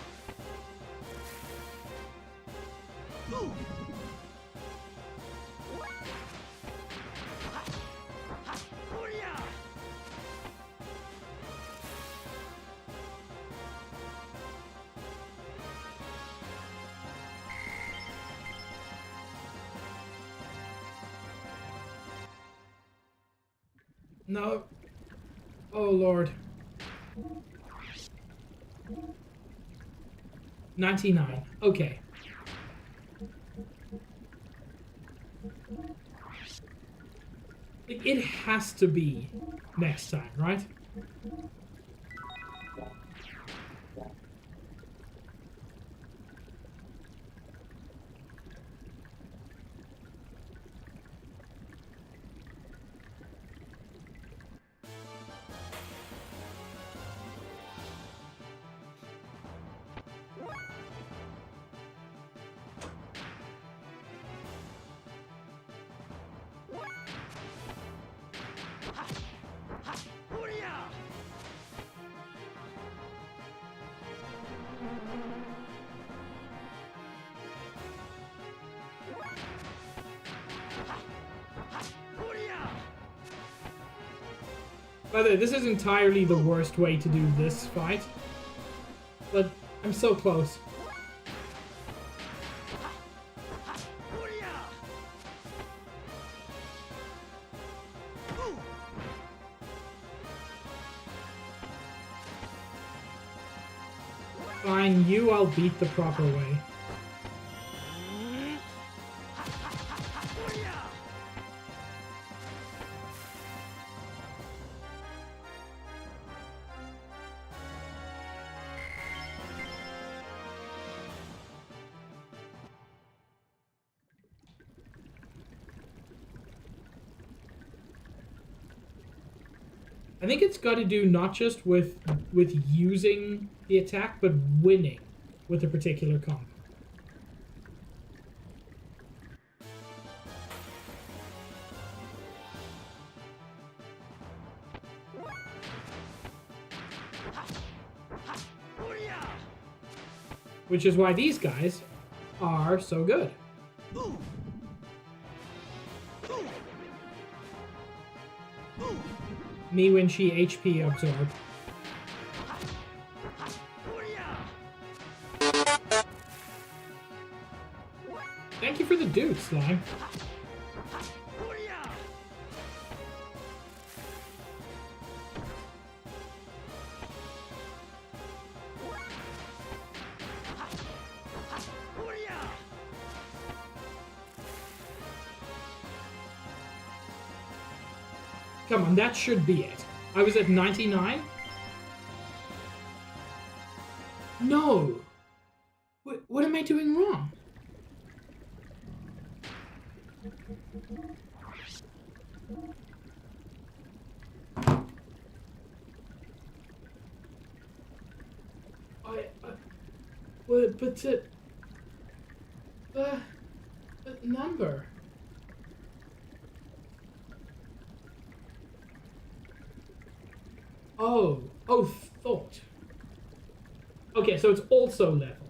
No. Oh, Lord. 99. Okay. It has to be next time, right? By the way, this is entirely the worst way to do this fight. But I'm so close. Fine, you I'll beat the proper way. I think it's got to do not just with using the attack, but winning with a particular combo. Which is why these guys are so good. Me when she HP absorb. Thank you for the dude, Slime. Come on, that should be it. I was at 99? No! What am I doing wrong? But number. Oh, thought. Okay, so it's also level.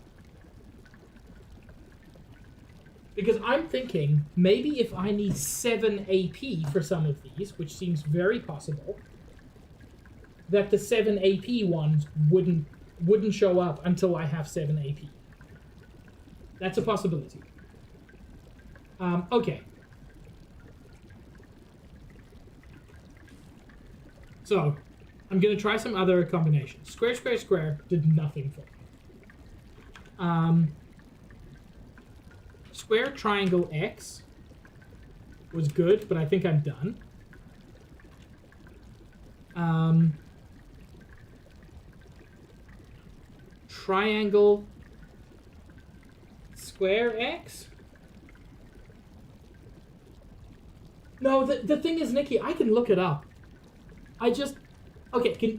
Because I'm thinking, maybe if I need 7 AP for some of these, which seems very possible, that the 7 AP ones wouldn't show up until I have 7 AP. That's a possibility. Okay. So, I'm gonna try some other combinations. Square, square, square did nothing for me. Square, triangle, X was good, but I think I'm done. Triangle, square, X? No, the thing is, Nikki, I can look it up. Okay,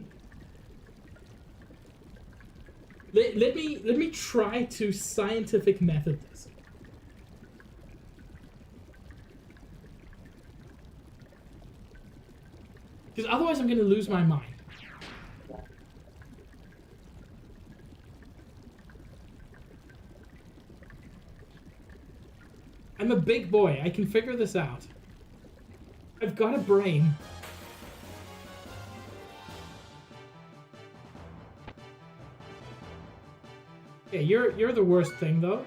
let me try to scientific method this. Because otherwise I'm gonna lose my mind. I'm a big boy, I can figure this out. I've got a brain. Yeah, you're the worst thing though.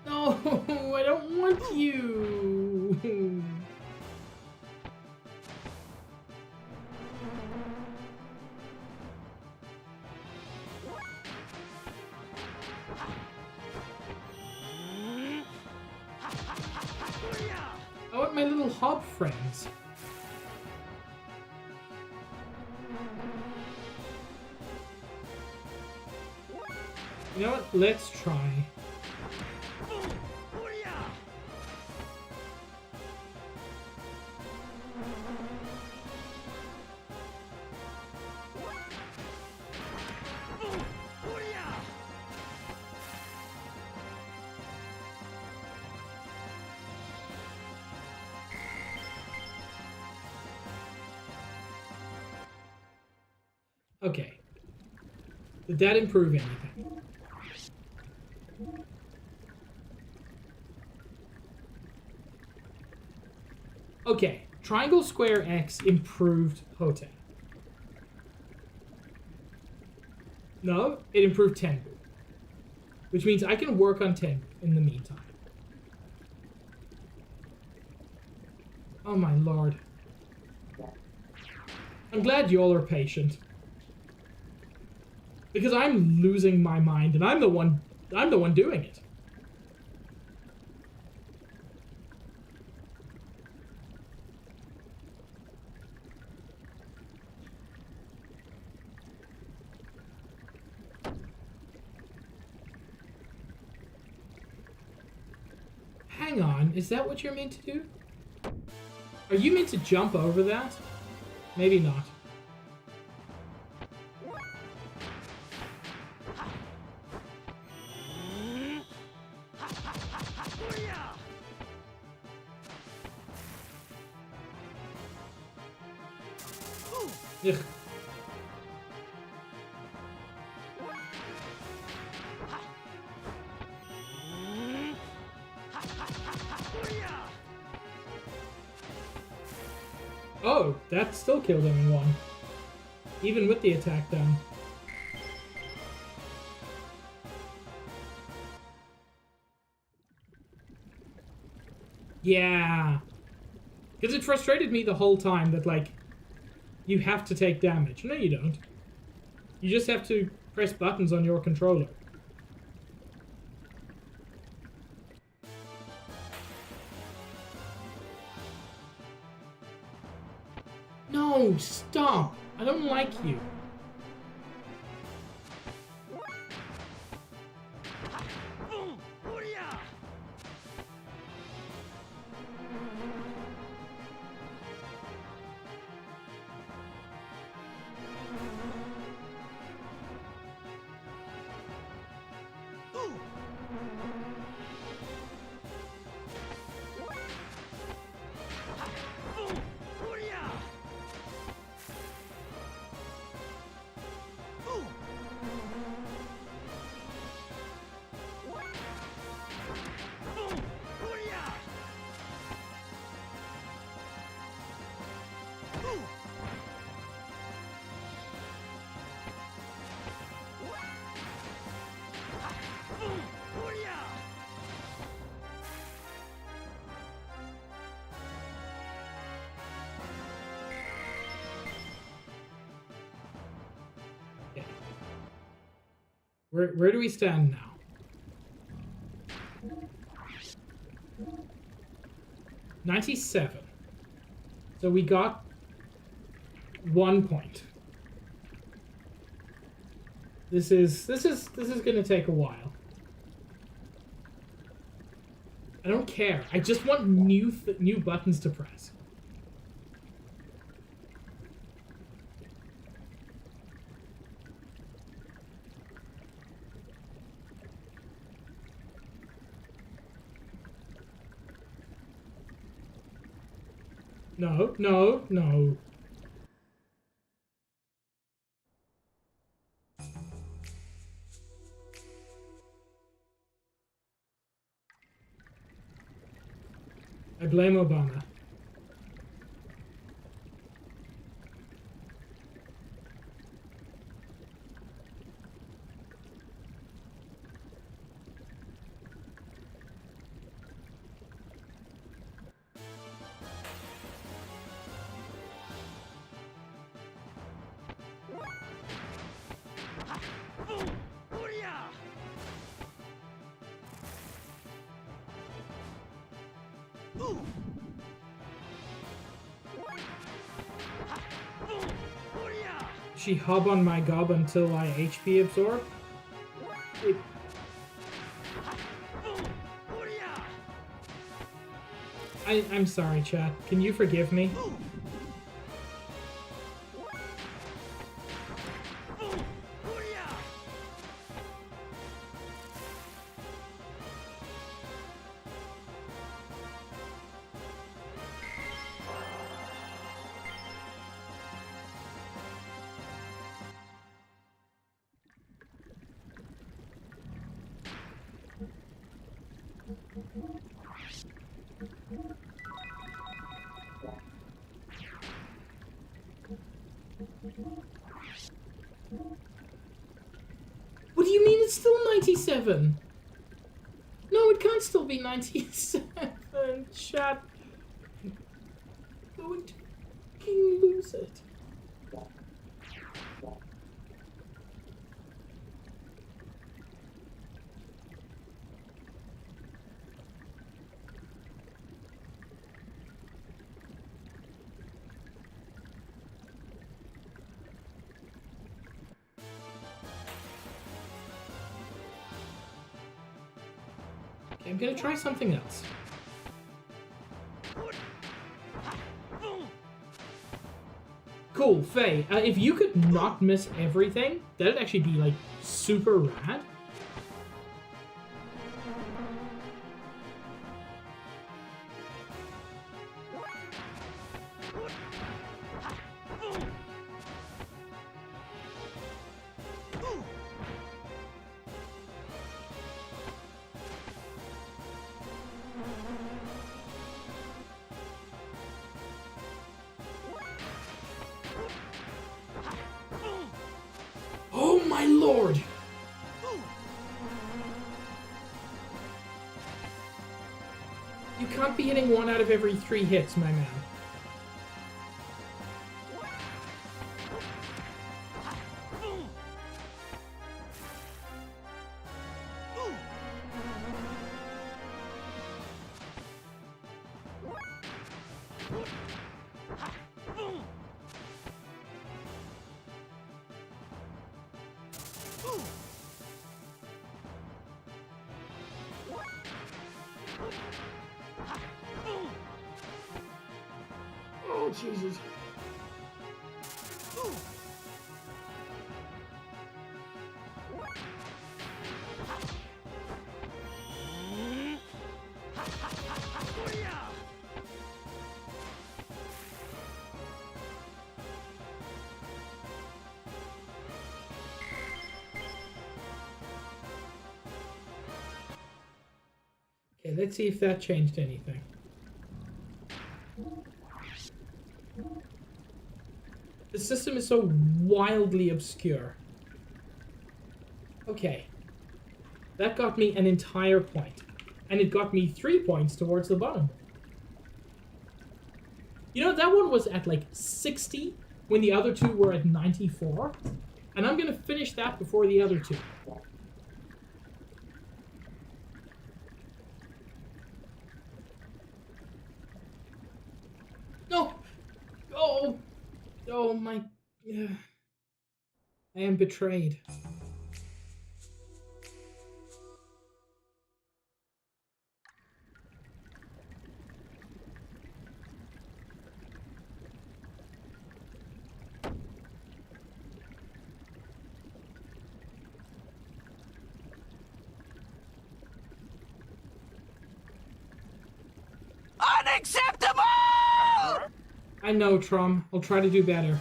No, I don't want you. my little hob friends. You know what? Let's try. Okay. Did that improve anything? Okay. Triangle, square, X improved Hoten. No, it improved Tenbu. Which means I can work on Tenbu in the meantime. Oh my lord. I'm glad y'all are patient. Because I'm losing my mind, and I'm the one doing it. Hang on, is that what you're meant to do? Are you meant to jump over that? Maybe not. Ugh. Oh, that still killed him in one. Even with the attack down. Yeah. Because it frustrated me the whole time that, like, you have to take damage. No, you don't. You just have to press buttons on your controller. No, stop! I don't like you. Where do we stand now? $97. So we got 1 point. This is gonna take a while. I don't care. I just want new buttons to press. No, no, no. I blame Obama. actually hub on my gob until I HP absorb. I'm sorry, chat. Can you forgive me? What do you mean it's still 97? No, it can't still be 97. Chat. Don't fucking lose it. I'm gonna try something else. Cool, Faye. If you could not miss everything, that'd actually be, like, super rad. Oh my lord! You can't be hitting 1 out of every 3 hits, my man. Oh, Jesus. Okay, let's see if that changed anything. The system is so wildly obscure. Okay. That got me an entire point. And it got me 3 points towards the bottom. You know, that one was at like 60 when the other 2 were at 94. And I'm gonna finish that before the other 2. No! Oh! Oh my... I am betrayed. Unacceptable! I know, Trom. I'll try to do better.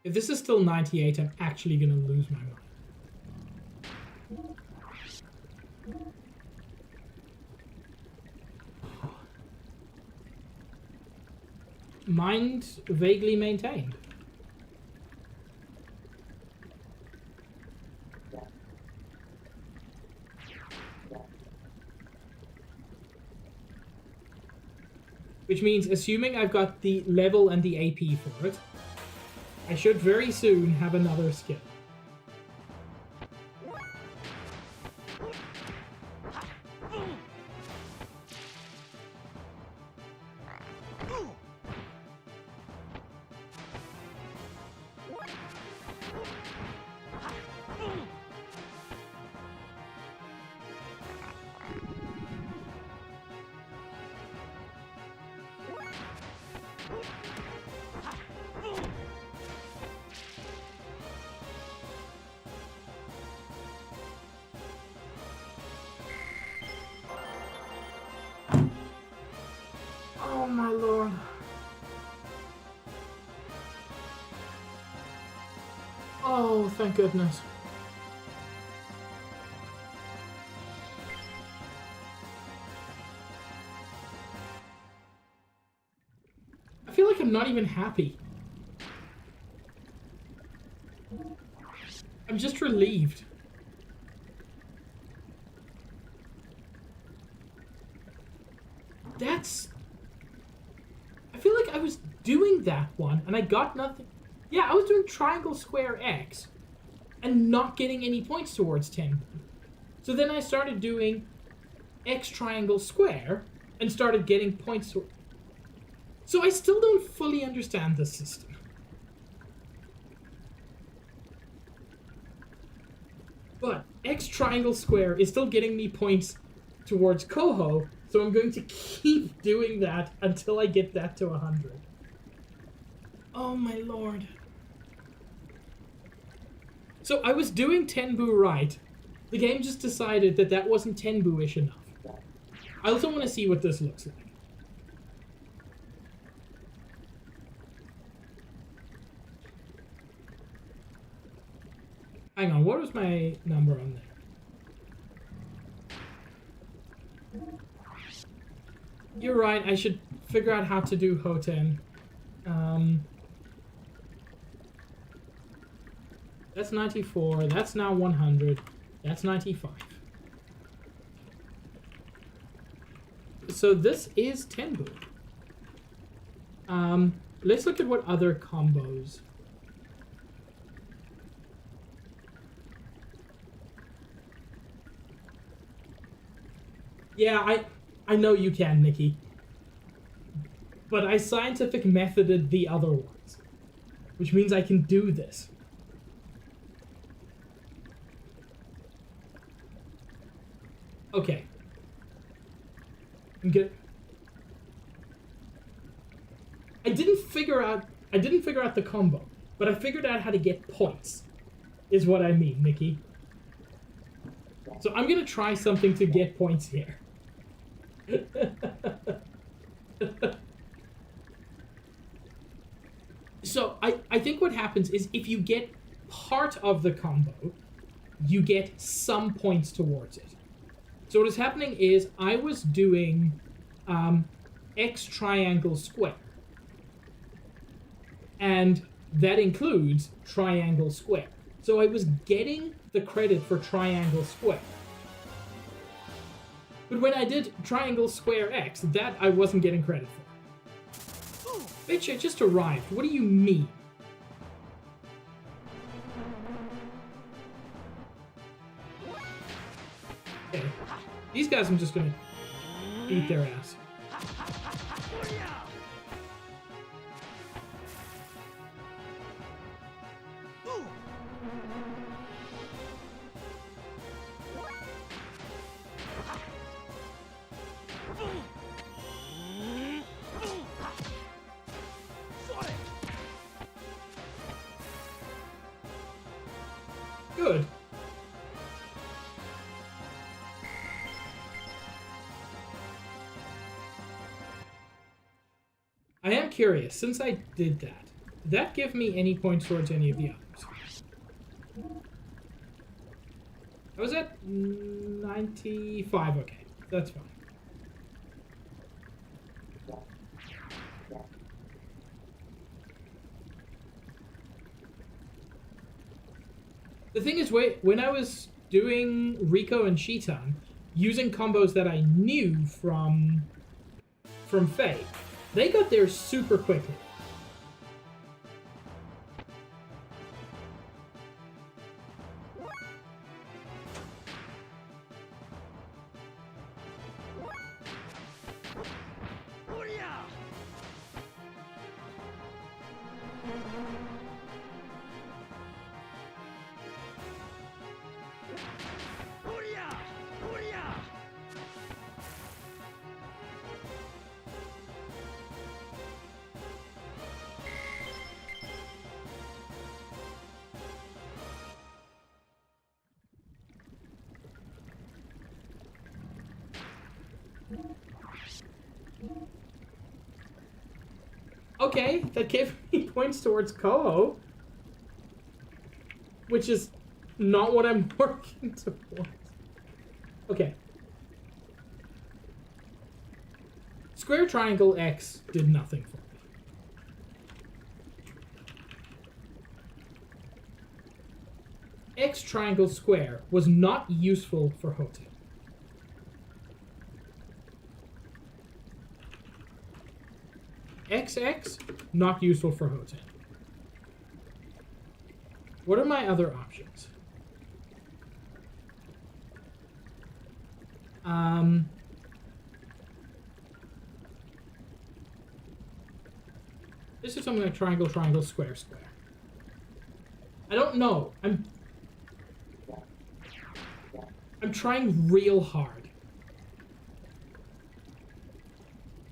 If this is still 98, I'm actually gonna lose my mind. Mind vaguely maintained. Which means, assuming I've got the level and the AP for it, I should very soon have another skill. Oh my lord. Oh, thank goodness. I feel like I'm not even happy. I'm just relieved. That's... I feel like I was doing that one and I got nothing. Yeah, I was doing triangle, square, X and not getting any points towards 10. So then I started doing X, triangle, square and started getting points to... So I still don't fully understand this system. But X, triangle, square is still getting me points towards Koho, so I'm going to keep doing that until I get that to 100. Oh my lord. So I was doing Tenbu right. The game just decided that that wasn't Tenbu-ish enough. I also want to see what this looks like. Hang on, what was my number on there? You're right, I should figure out how to do Hoten. That's 94, that's now 100, that's 95. So this is Tenbu. Let's look at what other combos. Yeah, I know you can, Nikki. But I scientific methoded the other ones. Which means I can do this. Okay. I'm good. I didn't figure out the combo, but I figured out how to get points. Is what I mean, Nikki. So I'm gonna try something to get points here. So I think what happens is if you get part of the combo, you get some points towards it. So what is happening is I was doing X, triangle, square. And that includes triangle, square. So I was getting the credit for triangle, square. But when I did triangle, square, X, that I wasn't getting credit for. Bitch, I just arrived. What do you mean? Okay. These guys I'm just gonna eat their ass. Good. I am curious, since I did that, Did that give me any points towards any of the others? I was at 95, okay. That's fine. The thing is, when I was doing Rico and Shitan, using combos that I knew from Faye, they got there super quickly. Okay, that gave me points towards Koho, which is not what I'm working towards. Okay. Square, triangle, X did nothing for me. X, triangle, square was not useful for Hoten. XX, not useful for Hoten. What are my other options? This is something like triangle, triangle, square, square. I don't know. I'm trying real hard.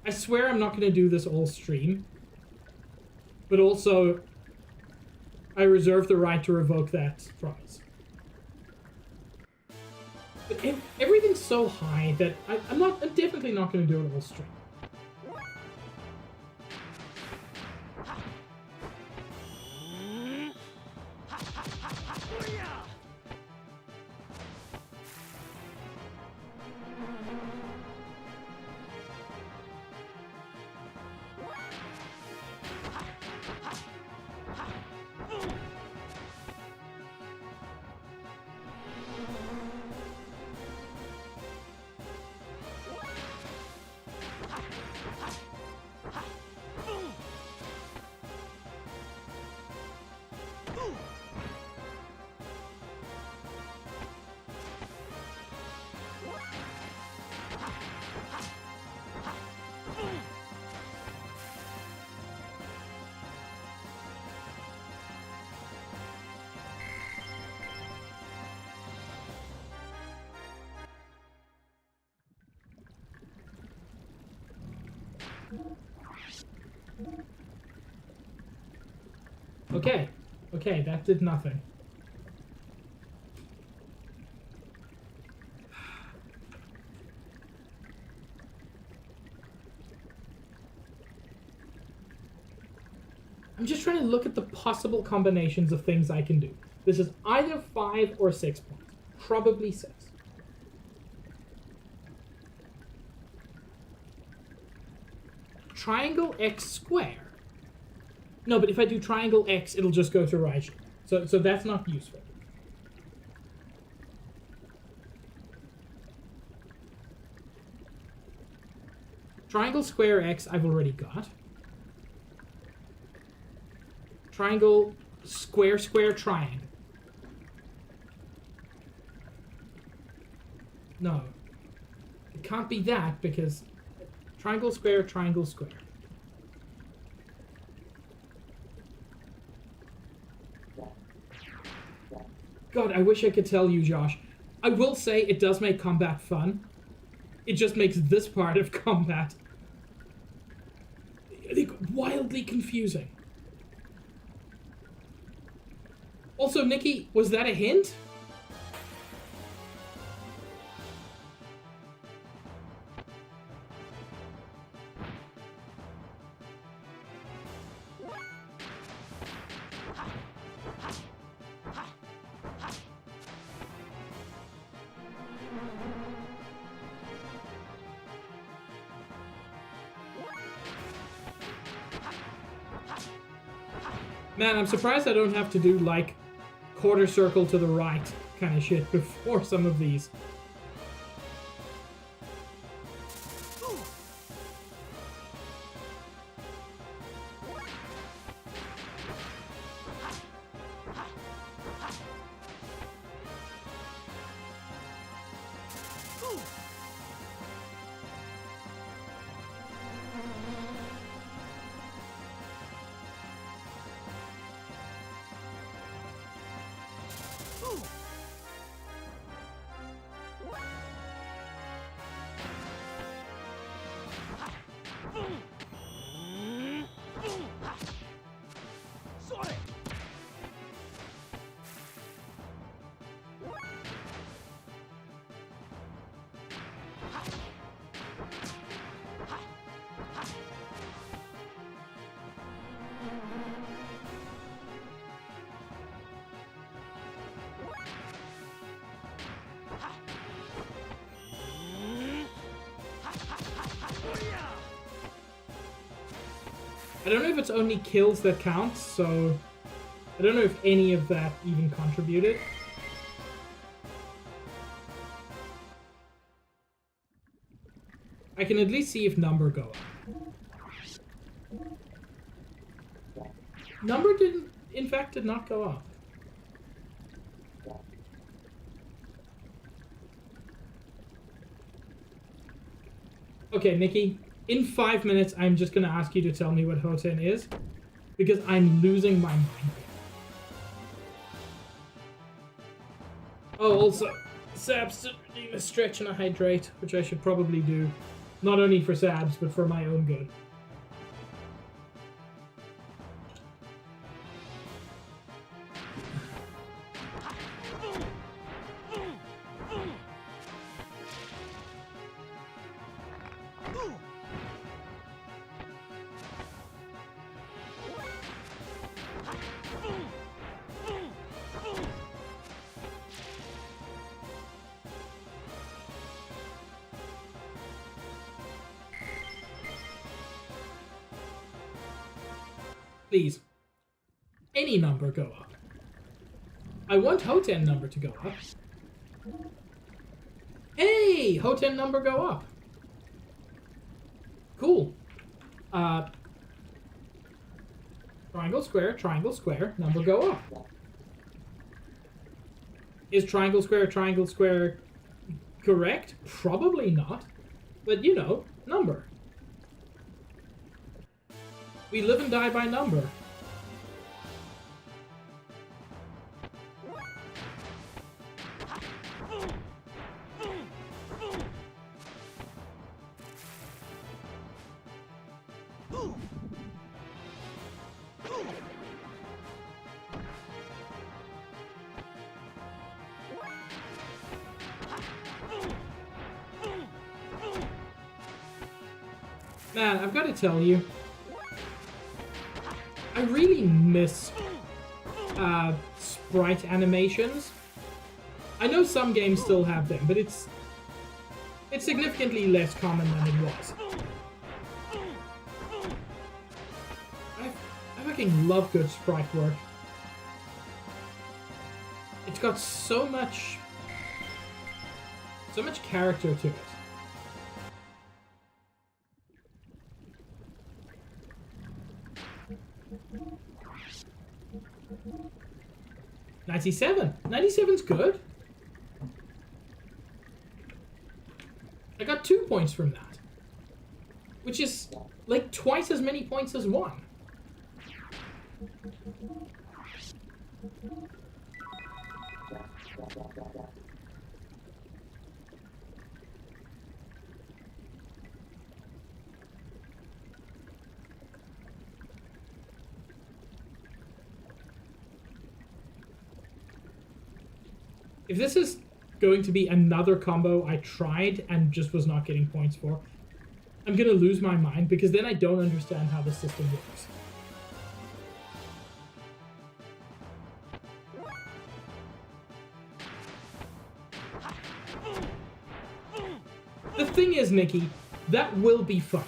I swear I'm not going to do this all stream. But also, I reserve the right to revoke that promise. But everything's so high that I'm definitely not going to do it all stream. Okay. Okay, that did nothing. I'm just trying to look at the possible combinations of things I can do. This is either 5 or 6 points. Probably 6. Triangle X square. No, but if I do triangle X, it'll just go to Raiju. So that's not useful. Triangle square X I've already got. Triangle square square triangle. No. It can't be that because triangle square triangle square. God, I wish I could tell you, Josh. I will say it does make combat fun. It just makes this part of combat, I think, wildly confusing. Also, Nikki, was that a hint? Man, I'm surprised I don't have to do, like, quarter circle to the right kind of shit before some of these. I don't know if it's only kills that count, so I don't know if any of that even contributed. I can at least see if number go up. Number in fact, did not go up. Okay, Nikki, in 5 minutes, I'm just gonna ask you to tell me what Hoten is, because I'm losing my mind. Oh, also, Sabs to redeem a stretch and a hydrate, which I should probably do, not only for Sabs, but for my own good. Please, any number go up. I want Hoten number to go up. Hey, Hoten number go up. Cool. Triangle, square, number go up. Is triangle, square correct? Probably not. But, you know, number. We live and die by number. Man, I've got to tell you, I really miss sprite animations. I know some games still have them, but it's significantly less common than it was. I fucking love good sprite work. It's got so much character to it. $97. 97's good. I got 2 points from that, which is like twice as many points as 1. If this is going to be another combo I tried and just was not getting points for, I'm gonna lose my mind, because then I don't understand how the system works. The thing is, Nikki, that will be fun.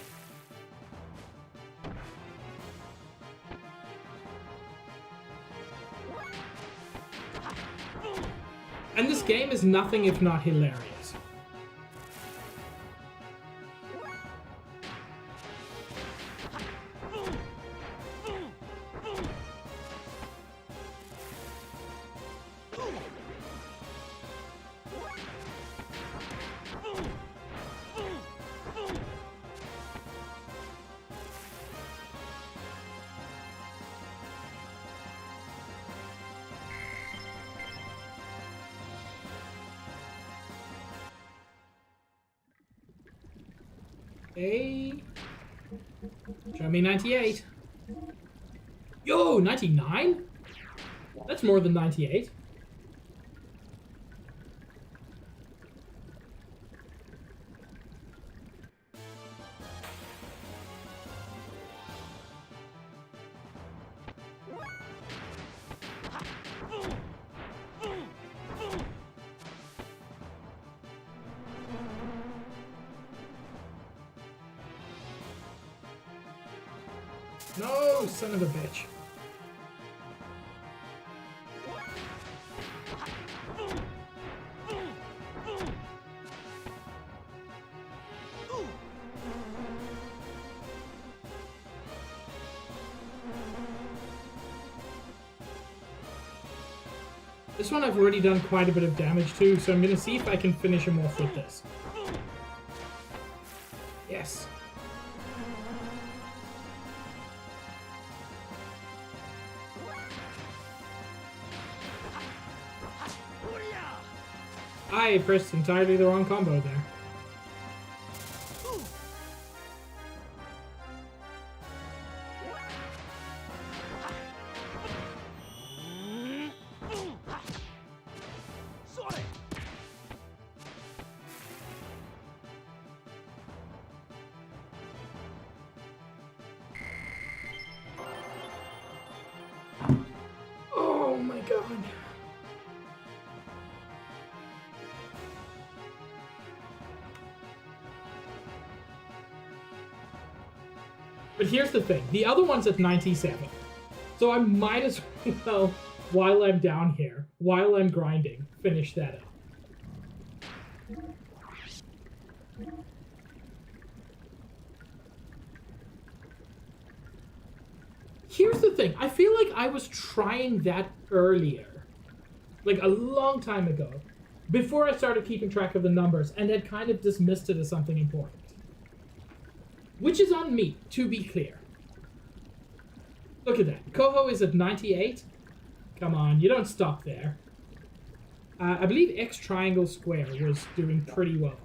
is nothing if not hilarious. Okay. Show me 98. Yo, 99? That's more than 98. No, son of a bitch. This one I've already done quite a bit of damage to, so I'm gonna see if I can finish him off with this. Yes. I pressed entirely the wrong combo there. Oh my god. But here's the thing, the other one's at 97. So I might as well, while I'm down here, while I'm grinding, finish that up. Here's the thing, I feel like I was trying that earlier. Like a long time ago. Before I started keeping track of the numbers and had kind of dismissed it as something important. Which is on me, to be clear. Look at that. Koho is at 98. Come on, you don't stop there. I believe X triangle square was doing pretty well.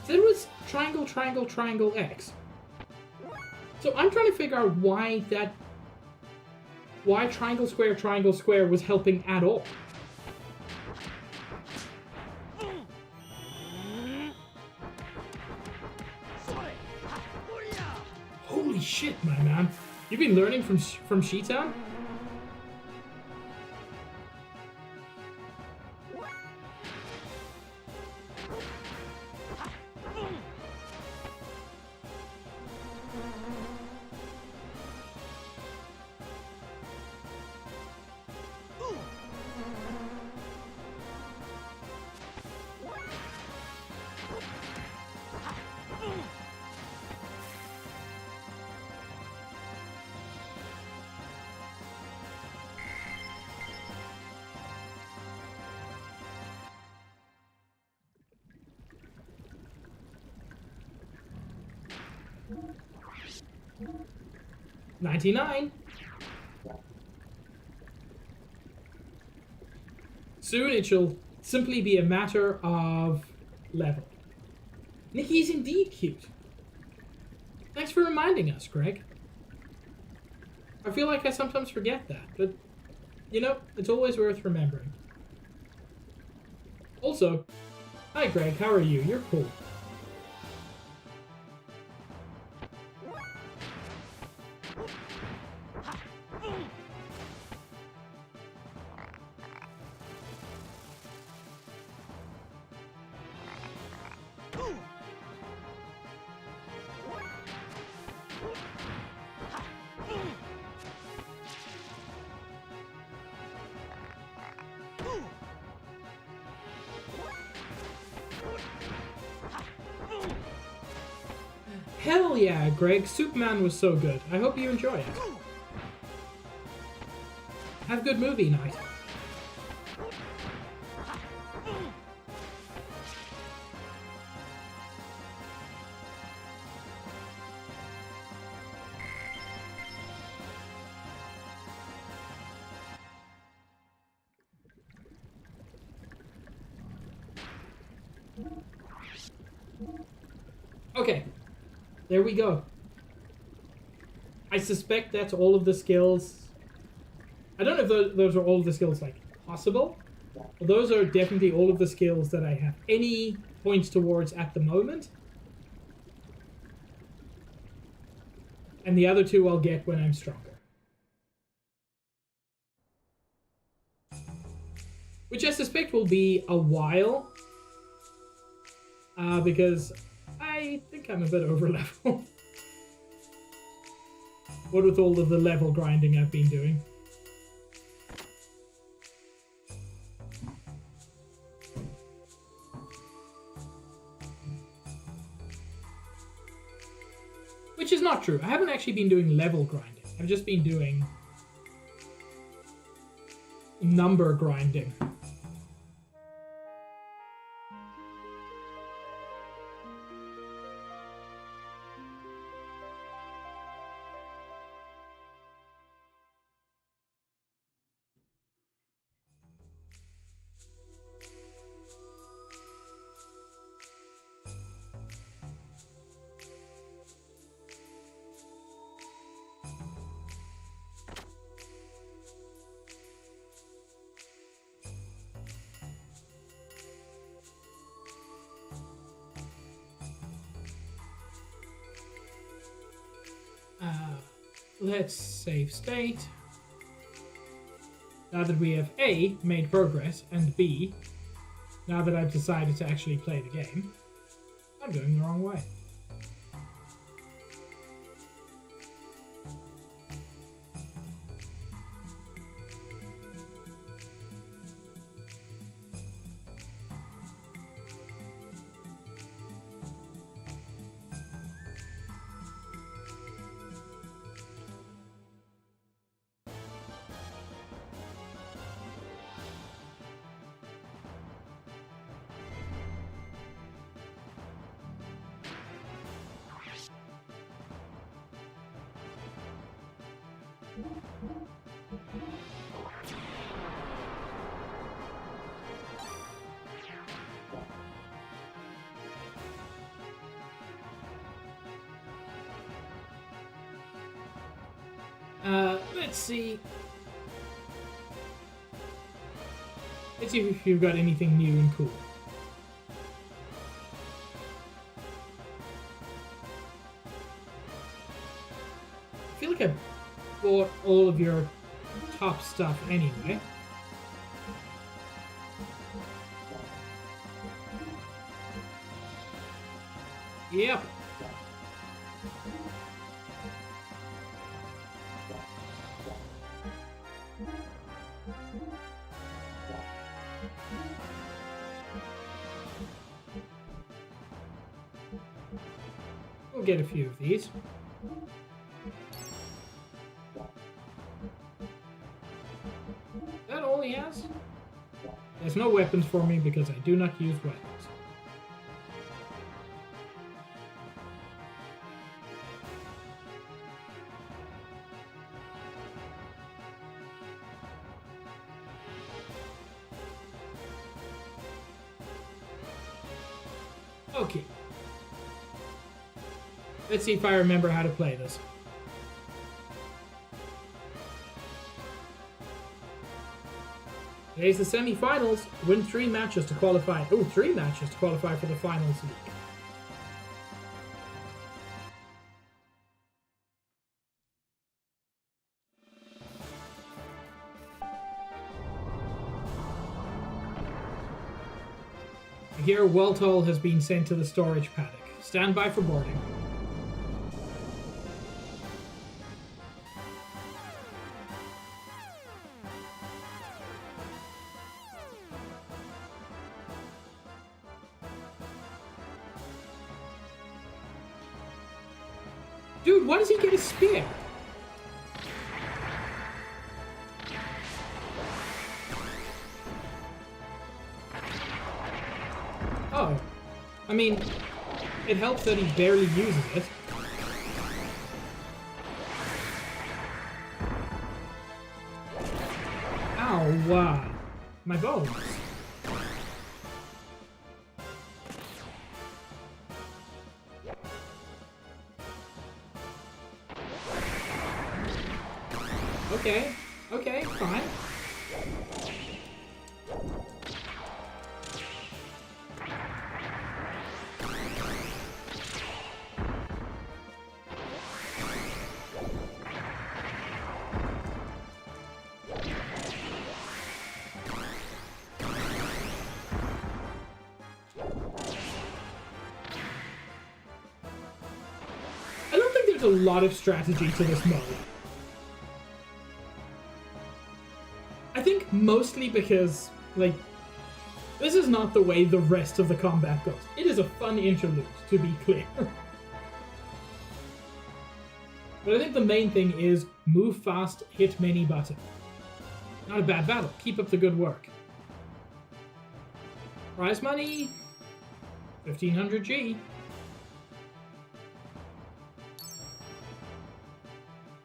So it was triangle, triangle, triangle, X. So I'm trying to figure out why triangle, square was helping at all. Holy shit, my man. You've been learning from Shitan? $99. Soon it shall simply be a matter of level. Nikki is indeed cute. Thanks for reminding us, Greg. I feel like I sometimes forget that, but, you know, it's always worth remembering. Also, hi Greg, how are you? You're cool. Hell yeah, Greg. Superman was so good. I hope you enjoy it. Have a good movie night. Okay, there we go. I suspect that's all of the skills. I don't know if those are all of the skills, like, possible. But those are definitely all of the skills that I have any points towards at the moment. And the other two I'll get when I'm stronger. Which I suspect will be a while. Because I think I'm a bit over level. What with all of the level grinding I've been doing. Which is not true. I haven't actually been doing level grinding. I've just been doing number grinding. Let's save state. Now that we have A, made progress, and B, now that I've decided to actually play the game, I'm going the wrong way. Let's see. Let's see if you've got anything new and cool. I feel like I bought all of your top stuff anyway. Yep. We'll get a few of these. Is that all he has? There's no weapons for me because I do not use weapons. Okay. Let's see if I remember how to play this. Today's the semi-finals. Win 3 matches to qualify. Oh, 3 matches to qualify for the finals league. Here, Weltall has been sent to the storage paddock. Stand by for boarding. Dude, why does he get a spear? Oh. I mean, it helps that he barely uses it. Ow, my bones. Okay, fine. I don't think there's a lot of strategy to this mode. I think mostly because, like, this is not the way the rest of the combat goes. It is a fun interlude, to be clear. But I think the main thing is move fast, hit many buttons. Not a bad battle. Keep up the good work. Prize money, 1500 G.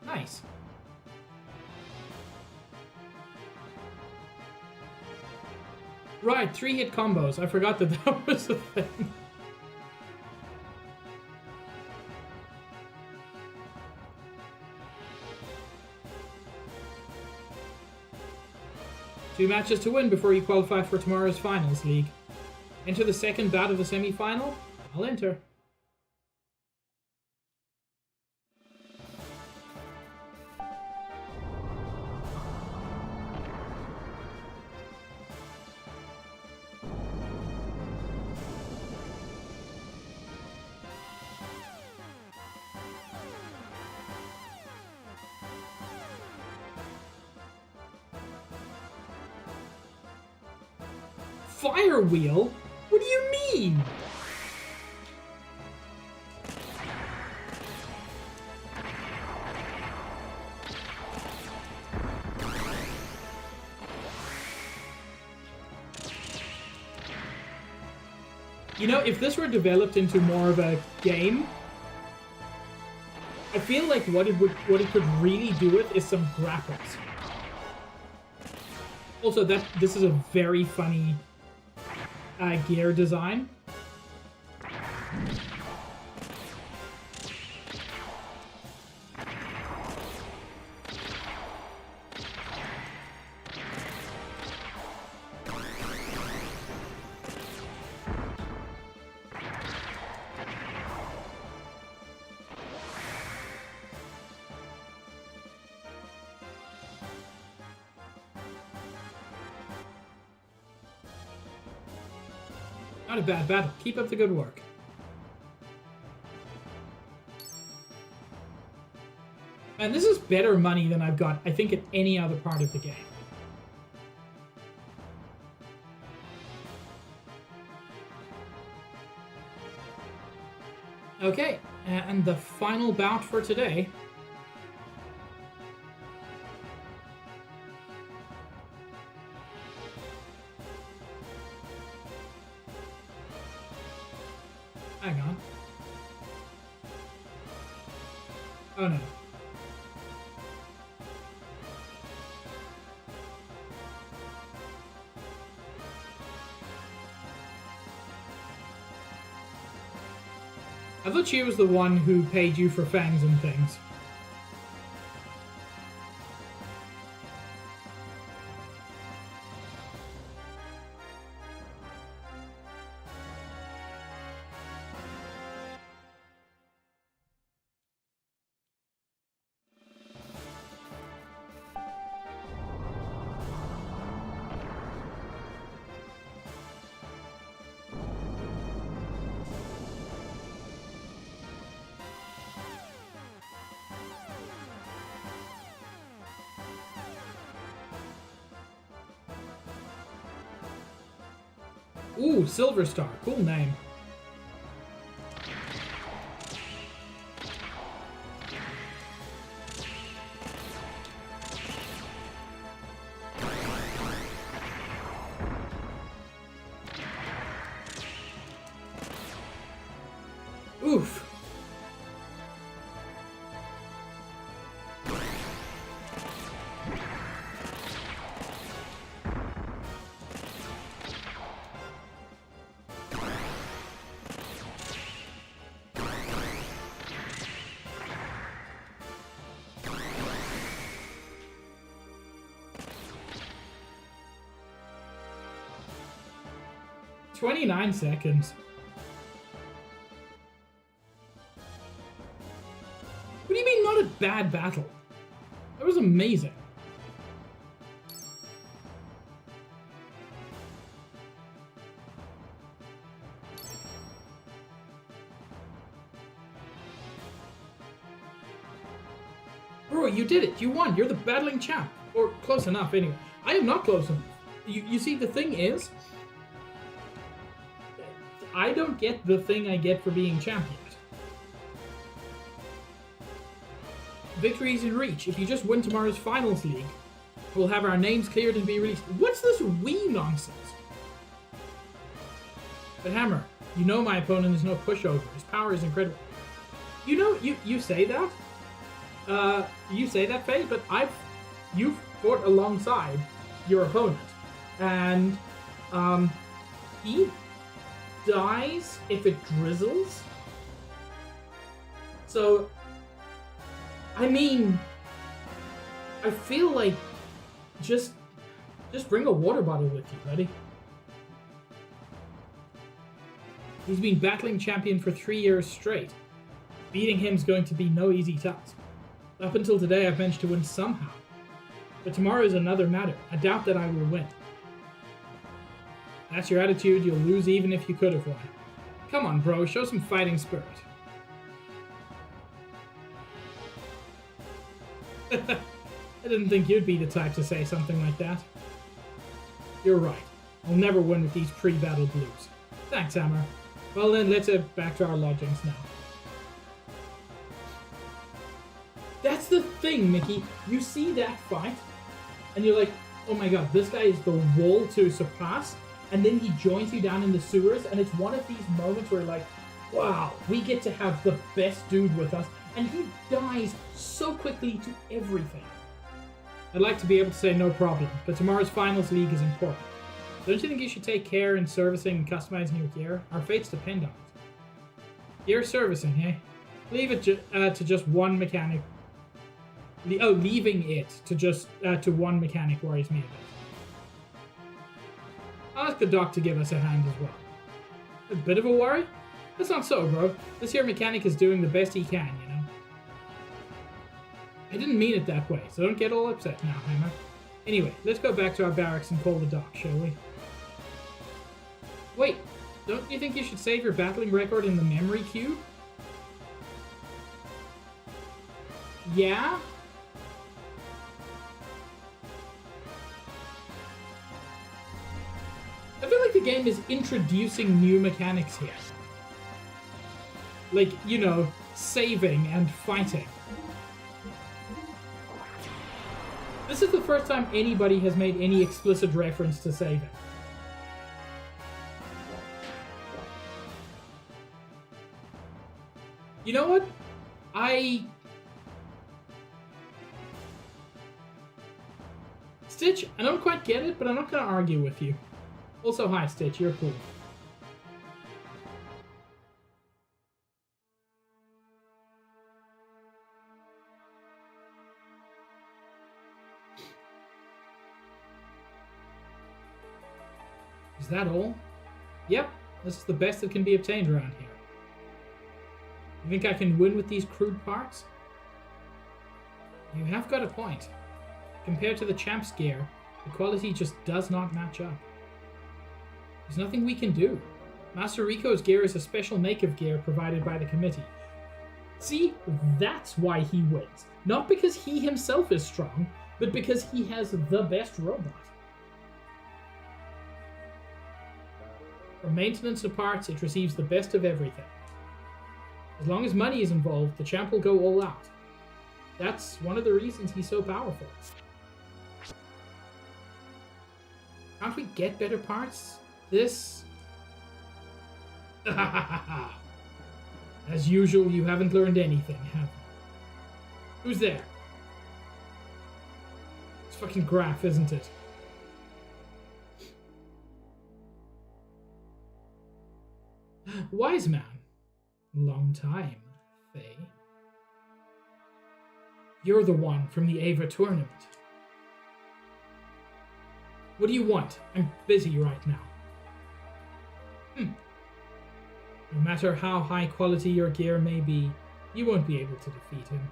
Nice. Right, 3-hit combos. I forgot that that was a thing. Two matches to win before you qualify for tomorrow's finals league. Enter the second bout of the semi-final. I'll enter. Fire wheel? What do you mean? You know, if this were developed into more of a game, I feel like what it could really do with is some grapples. Also, this is a very funny gear design. Not a bad battle. Keep up the good work. And this is better money than I've got, I think, at any other part of the game. Okay, and the final bout for today. Hang on. Oh no. I thought she was the one who paid you for fangs and things. Ooh, Silver Star. Cool name. 29 seconds. What do you mean not a bad battle? That was amazing. Bro, you did it. You won. You're the battling champ. Or close enough, anyway. I am not close enough. You see, the thing is, I don't get the thing I get for being champion. Victory is in reach. If you just win tomorrow's finals league, we'll have our names cleared and be released. What's this wee nonsense? But Hammer, you know my opponent is no pushover. His power is incredible. You know, you say that. You say that, Faye, but you've fought alongside your opponent, and he dies if it drizzles. So, I mean, I feel like just bring a water bottle with you, buddy. He's been battling champion for 3 years straight. Beating him's going to be no easy task. Up until today, I've managed to win somehow. But tomorrow is another matter. I doubt that I will win. That's your attitude. You'll lose even if you could have won. Come on, bro. Show some fighting spirit. I didn't think you'd be the type to say something like that. You're right. I'll never win with these pre-battle blues. Thanks, Hammer. Well then, let's head back to our lodgings now. That's the thing, Mickey. You see that fight, and you're like, oh my god, this guy is the wall to surpass, and then he joins you down in the sewers, and it's one of these moments where you're like, wow, we get to have the best dude with us, and he dies so quickly to everything. I'd like to be able to say no problem, but tomorrow's finals league is important. Don't you think you should take care in servicing and customizing your gear? Our fates depend on it. Gear servicing, eh? Leave it to just one mechanic. Leaving it to just to one mechanic worries me a bit. I'll ask the doc to give us a hand as well. A bit of a worry? That's not so, bro. This here mechanic is doing the best he can, you know? I didn't mean it that way, so don't get all upset now, Hammer. Anyway, let's go back to our barracks and call the doc, shall we? Wait, don't you think you should save your battling record in the memory cube? Yeah? I feel like the game is introducing new mechanics here. Like, you know, saving and fighting. This is the first time anybody has made any explicit reference to saving. You know what? Stitch, I don't quite get it, but I'm not going to argue with you. Also, hi, Stitch, you're cool. Is that all? Yep, this is the best that can be obtained around here. You think I can win with these crude parts? You have got a point. Compared to the champ's gear, the quality just does not match up. There's nothing we can do. Master Rico's gear is a special make of gear provided by the committee. See, that's why he wins. Not because he himself is strong, but because he has the best robot. From maintenance to parts, it receives the best of everything. As long as money is involved, the champ will go all out. That's one of the reasons he's so powerful. Can't we get better parts? This... As usual, you haven't learned anything, have you? Who's there? It's fucking Graf, isn't it? Wise man. Long time, Faye. You're the one from the Ava tournament. What do you want? I'm busy right now. No matter how high quality your gear may be, you won't be able to defeat him.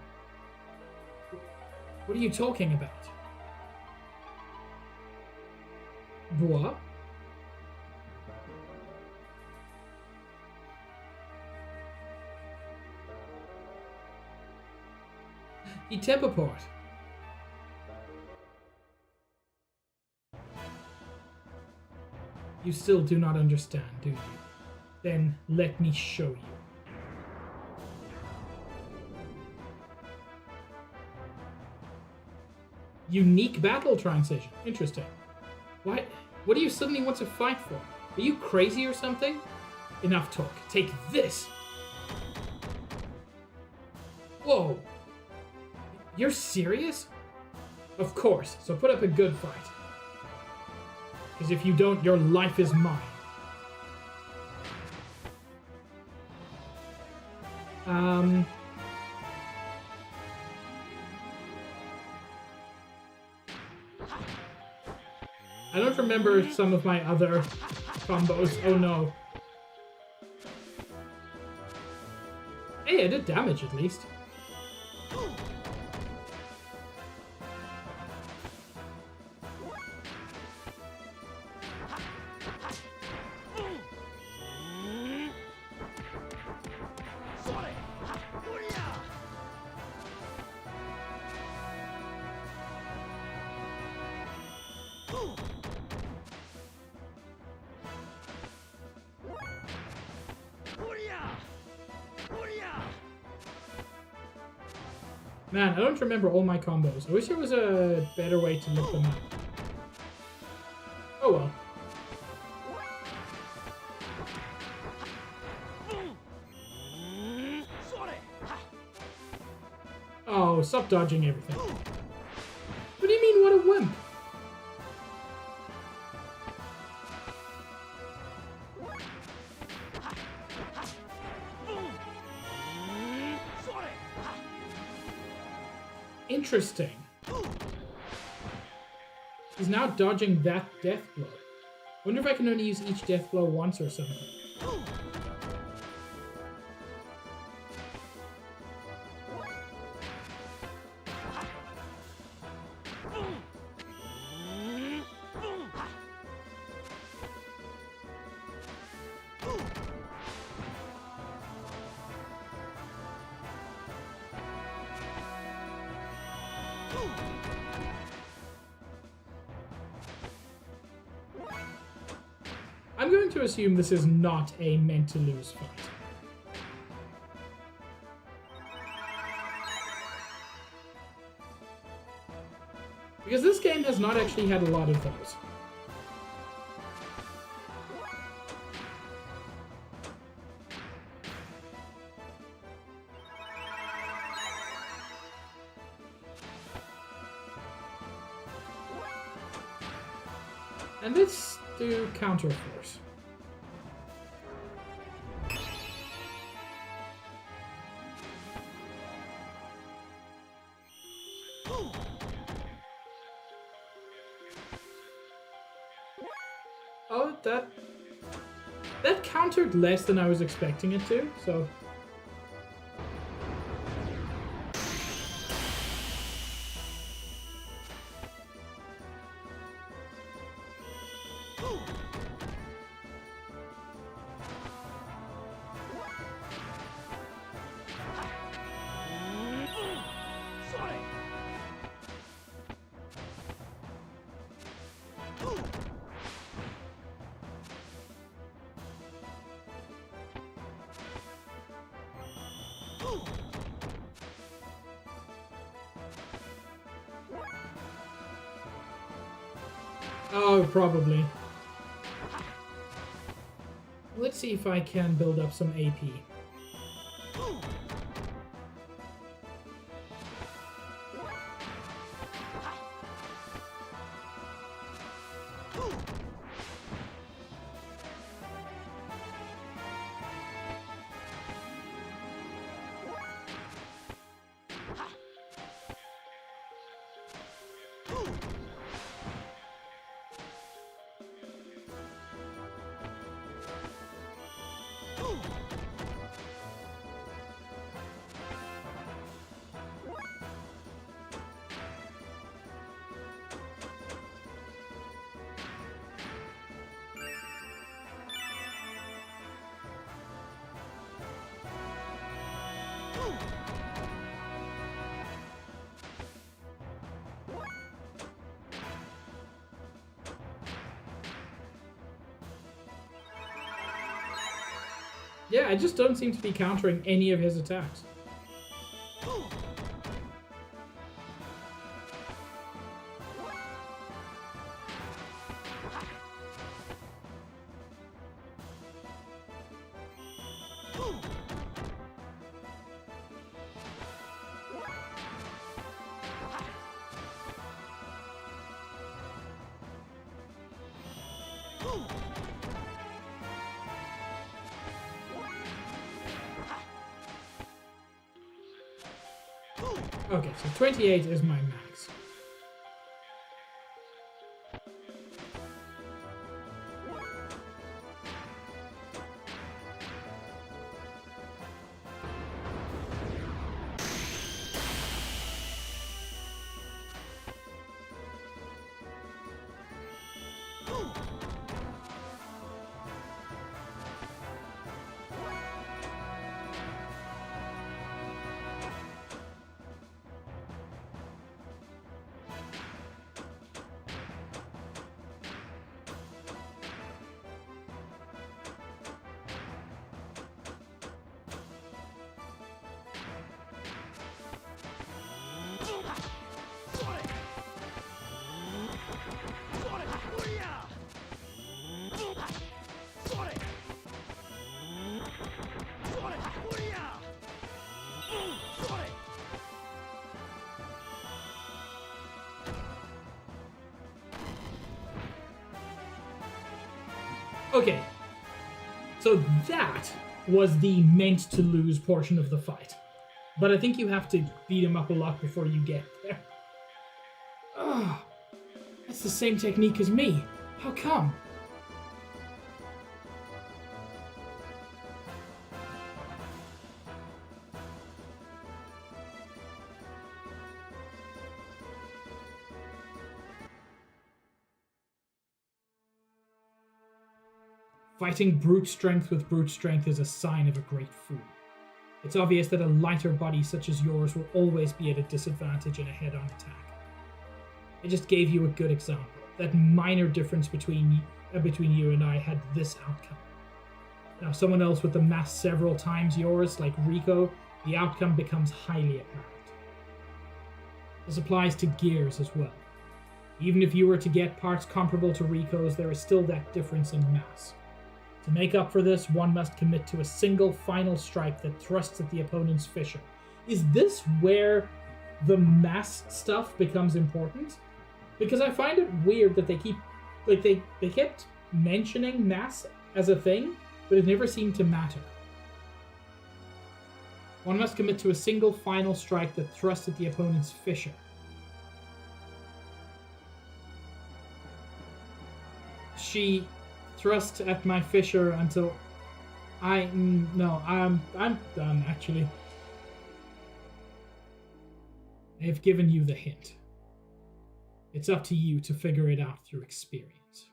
What are you talking about? What? He teleport. You still do not understand, do you? Then let me show you. Unique battle transition. Interesting. What? What do you suddenly want to fight for? Are you crazy or something? Enough talk. Take this! Whoa! You're serious? Of course, so put up a good fight. Because if you don't, your life is mine. I don't remember some of my other combos. Oh no. Hey, I did damage at least. Man, I don't remember all my combos. I wish there was a better way to look them up. Oh well. Oh, stop dodging everything. What do you mean, what a wimp? Interesting. He's now dodging that death blow. Wonder if I can only use each death blow once or something. I'm going to assume this is not a meant to lose fight. Because this game has not actually had a lot of those. And let's do counter force. Oh, that countered less than I was expecting it to, so... Oh, probably. Let's see if I can build up some AP. Yeah, I just don't seem to be countering any of his attacks. Okay, so 28 is my max. Okay, so that was the meant to lose portion of the fight. But I think you have to beat him up a lot before you get there. Ugh, that's the same technique as me. How come? Fighting brute strength with brute strength is a sign of a great fool. It's obvious that a lighter body such as yours will always be at a disadvantage in a head-on attack. I just gave you a good example. That minor difference between you and I had this outcome. Now, someone else with the mass several times yours, like Rico, the outcome becomes highly apparent. This applies to gears as well. Even if you were to get parts comparable to Rico's, there is still that difference in mass. To make up for this, one must commit to a single final strike that thrusts at the opponent's fissure. Is this where the mass stuff becomes important? Because I find it weird that they kept mentioning mass as a thing, but it never seemed to matter. One must commit to a single final strike that thrusts at the opponent's fissure. She thrust at my fissure until I'm done, actually. I have given you the hint. It's up to you to figure it out through experience.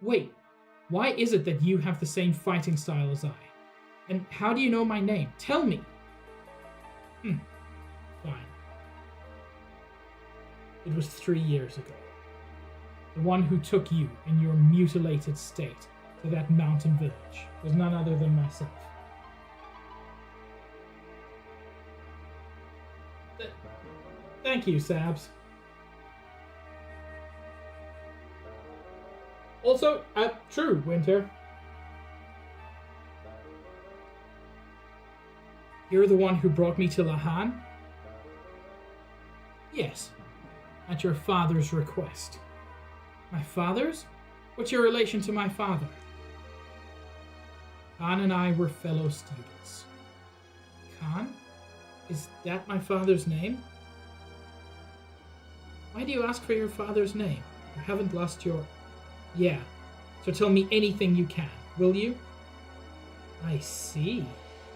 Wait, why is it that you have the same fighting style as I? And how do you know my name? Tell me! Fine. It was 3 years ago. The one who took you in your mutilated state to that mountain village was none other than myself. Thank you, Sabs. Also, true, Winter. You're the one who brought me to Lahan? Yes, at your father's request. My father's? What's your relation to my father? Khan and I were fellow students. Khan? Is that my father's name? Why do you ask for your father's name? You haven't lost your... Yeah, so tell me anything you can, will you? I see.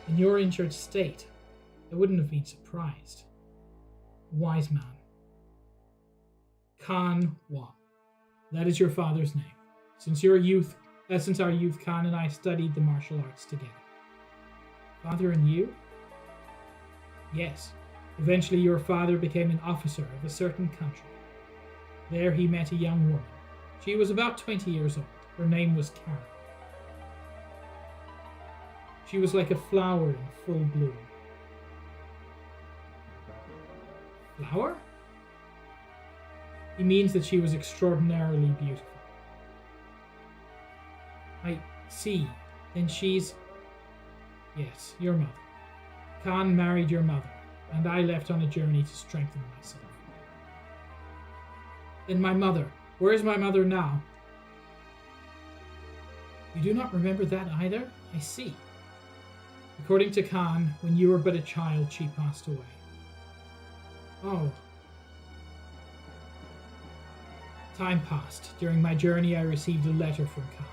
In your injured state, I wouldn't have been surprised. Wise man. Khan Wang. That is your father's name. Since our youth, Khan and I studied the martial arts together. Father and you? Yes. Eventually your father became an officer of a certain country. There he met a young woman. She was about 20 years old. Her name was Karen. She was like a flower in full bloom. Flower? He means that she was extraordinarily beautiful. I see. Then she's... Yes, your mother. Khan married your mother, and I left on a journey to strengthen myself. Then my mother. Where is my mother now? You do not remember that either? I see. According to Khan, when you were but a child, she passed away. Oh. Time passed. During my journey, I received a letter from Khan.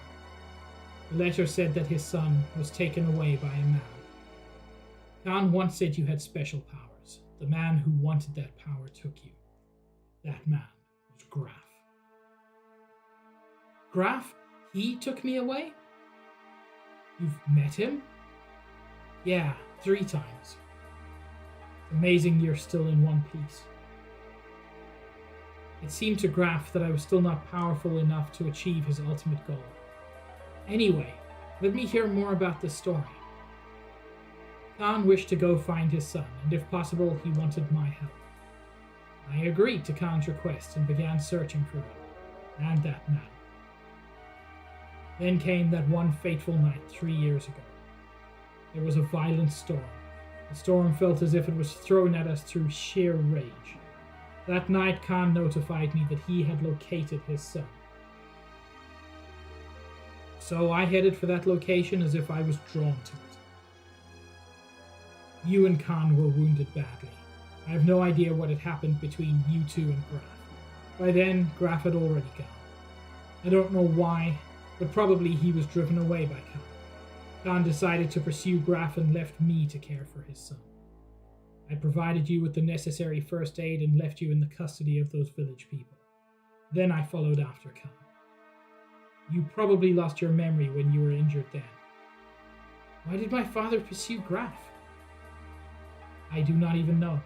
The letter said that his son was taken away by a man. Khan once said you had special powers. The man who wanted that power took you. That man was Graf. Graf? He took me away? You've met him? Yeah, 3 times. Amazing you're still in one piece. It seemed to Graf that I was still not powerful enough to achieve his ultimate goal. Anyway, let me hear more about this story. Khan wished to go find his son, and if possible, he wanted my help. I agreed to Khan's request and began searching for him, and that man. Then came that one fateful night 3 years ago. There was a violent storm. The storm felt as if it was thrown at us through sheer rage. That night, Khan notified me that he had located his son. So I headed for that location as if I was drawn to it. You and Khan were wounded badly. I have no idea what had happened between you two and Graf. By then, Graf had already gone. I don't know why, but probably he was driven away by Khan. Khan decided to pursue Graf and left me to care for his son. I provided you with the necessary first aid and left you in the custody of those village people. Then I followed after Khan. You probably lost your memory when you were injured then. Why did my father pursue Graf? I do not even know.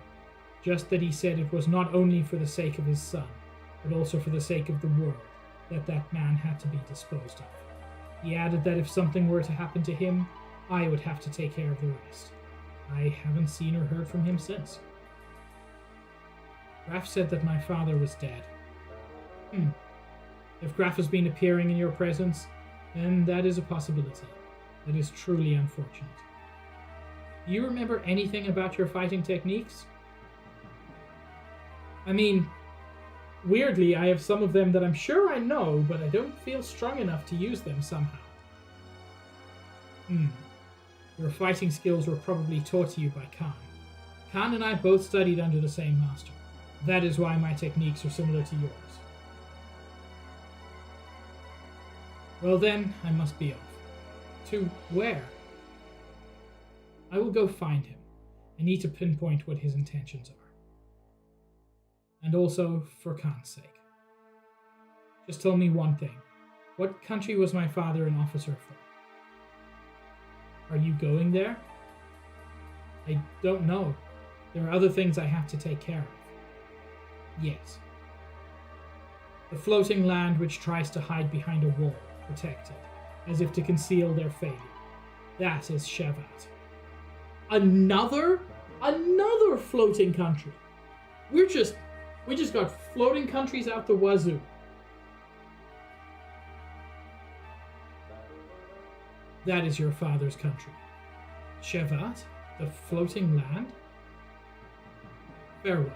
Just that he said it was not only for the sake of his son, but also for the sake of the world, that that man had to be disposed of. He added that if something were to happen to him, I would have to take care of the rest. I haven't seen or heard from him since. Graf said that my father was dead. If Graf has been appearing in your presence, then that is a possibility. That is truly unfortunate. Do you remember anything about your fighting techniques? I mean, weirdly, I have some of them that I'm sure I know, but I don't feel strong enough to use them somehow. Your fighting skills were probably taught to you by Khan. Khan and I both studied under the same master. That is why my techniques are similar to yours. Well then, I must be off. To where? I will go find him. I need to pinpoint what his intentions are. And also for Khan's sake. Just tell me one thing. What country was my father an officer for? Are you going there? I don't know. There are other things I have to take care of. Yes. The floating land which tries to hide behind a wall, protected, as if to conceal their failure. That is Shevat. Another floating country. We just got floating countries out the wazoo. That is your father's country. Shevat, the floating land? Farewell.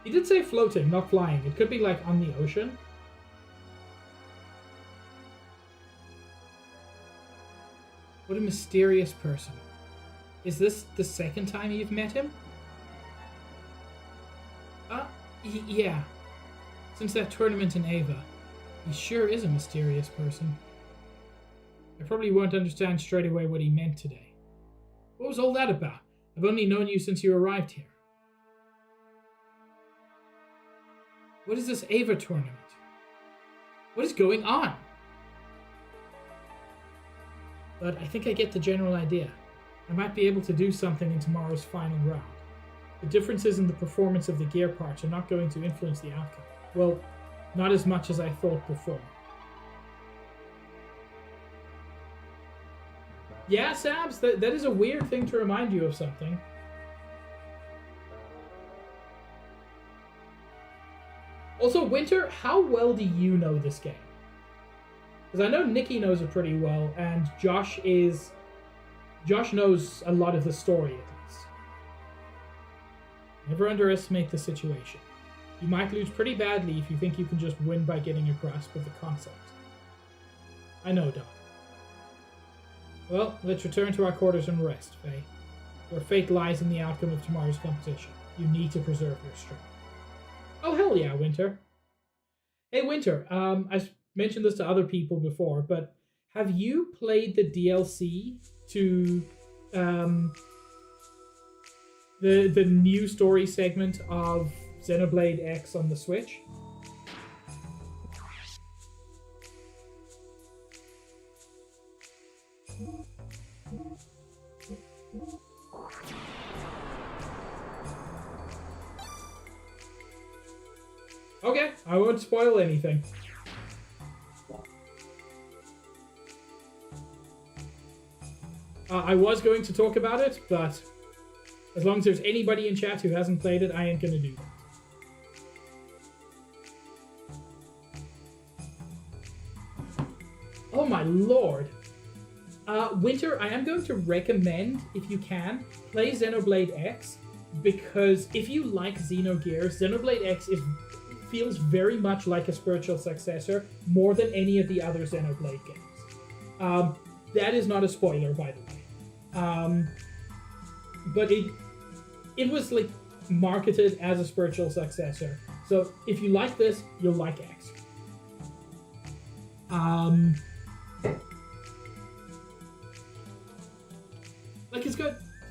He did say floating, not flying. It could be like on the ocean. What a mysterious person. Is this the second time you've met him? Yeah. Since that tournament in Ava. He sure is a mysterious person. I probably won't understand straight away what he meant today. What was all that about? I've only known you since you arrived here. What is this Ava tournament? What is going on? But I think I get the general idea. I might be able to do something in tomorrow's final round. The differences in the performance of the gear parts are not going to influence the outcome. Well, not as much as I thought before. Yeah, Sabs, that is a weird thing to remind you of something. Also, Winter, how well do you know this game? Because I know Nikki knows it pretty well, and Josh knows a lot of the story, at least. Never underestimate the situation. You might lose pretty badly if you think you can just win by getting a grasp of the concept. I know, Doc. Well, let's return to our quarters and rest, Faye. Your fate lies in the outcome of tomorrow's competition. You need to preserve your strength. Oh, hell yeah, Winter. Hey, Winter, I mentioned this to other people before, but have you played the DLC to the new story segment of Xenoblade X on the Switch? Okay, I won't spoil anything. I was going to talk about it, but as long as there's anybody in chat who hasn't played it, I ain't gonna do that. Oh my lord. Winter, I am going to recommend, if you can, play Xenoblade X, because if you like Xenogears, Xenoblade X feels very much like a spiritual successor, more than any of the other Xenoblade games. That is not a spoiler, by the way. But it was like marketed as a spiritual successor. So if you like this, you'll like X. Like it's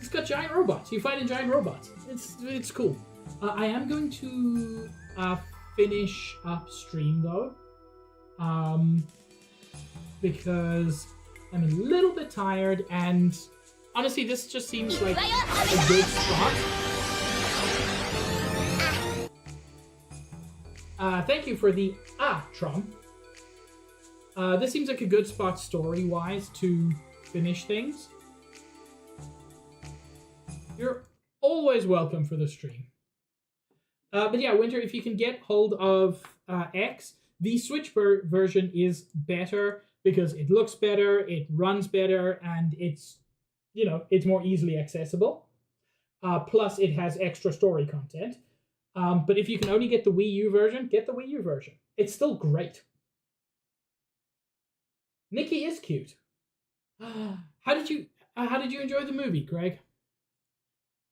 got giant robots. You fight in giant robots. It's cool. I am going to finish upstream though, because I'm a little bit tired, and honestly, this just seems like a good spot. Thank you for the Trump. This seems like a good spot story-wise to finish things. You're always welcome for the stream. But yeah, Winter, if you can get hold of X, the Switch version is better because it looks better, it runs better, and it's more easily accessible. Plus, it has extra story content. But if you can only get the Wii U version, get the Wii U version. It's still great. Nikki is cute. How did you enjoy the movie, Greg?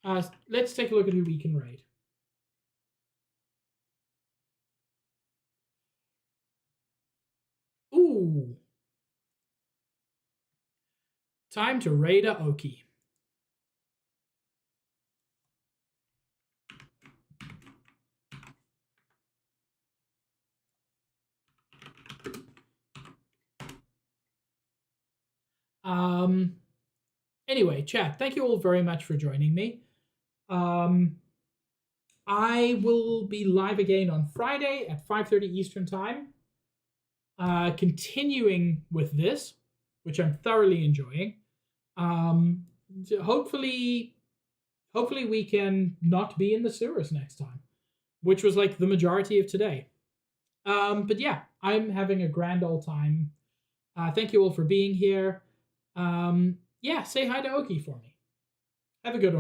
Let's take a look at who we can raid. Ooh. Time to raid Aoki. Anyway, chat, thank you all very much for joining me. I will be live again on Friday at 5:30 Eastern Time. Continuing with this, which I'm thoroughly enjoying. Hopefully we can not be in the sewers next time, which was like the majority of today. But yeah, I'm having a grand old time. Thank you all for being here. Yeah, say hi to Oki for me. Have a good one.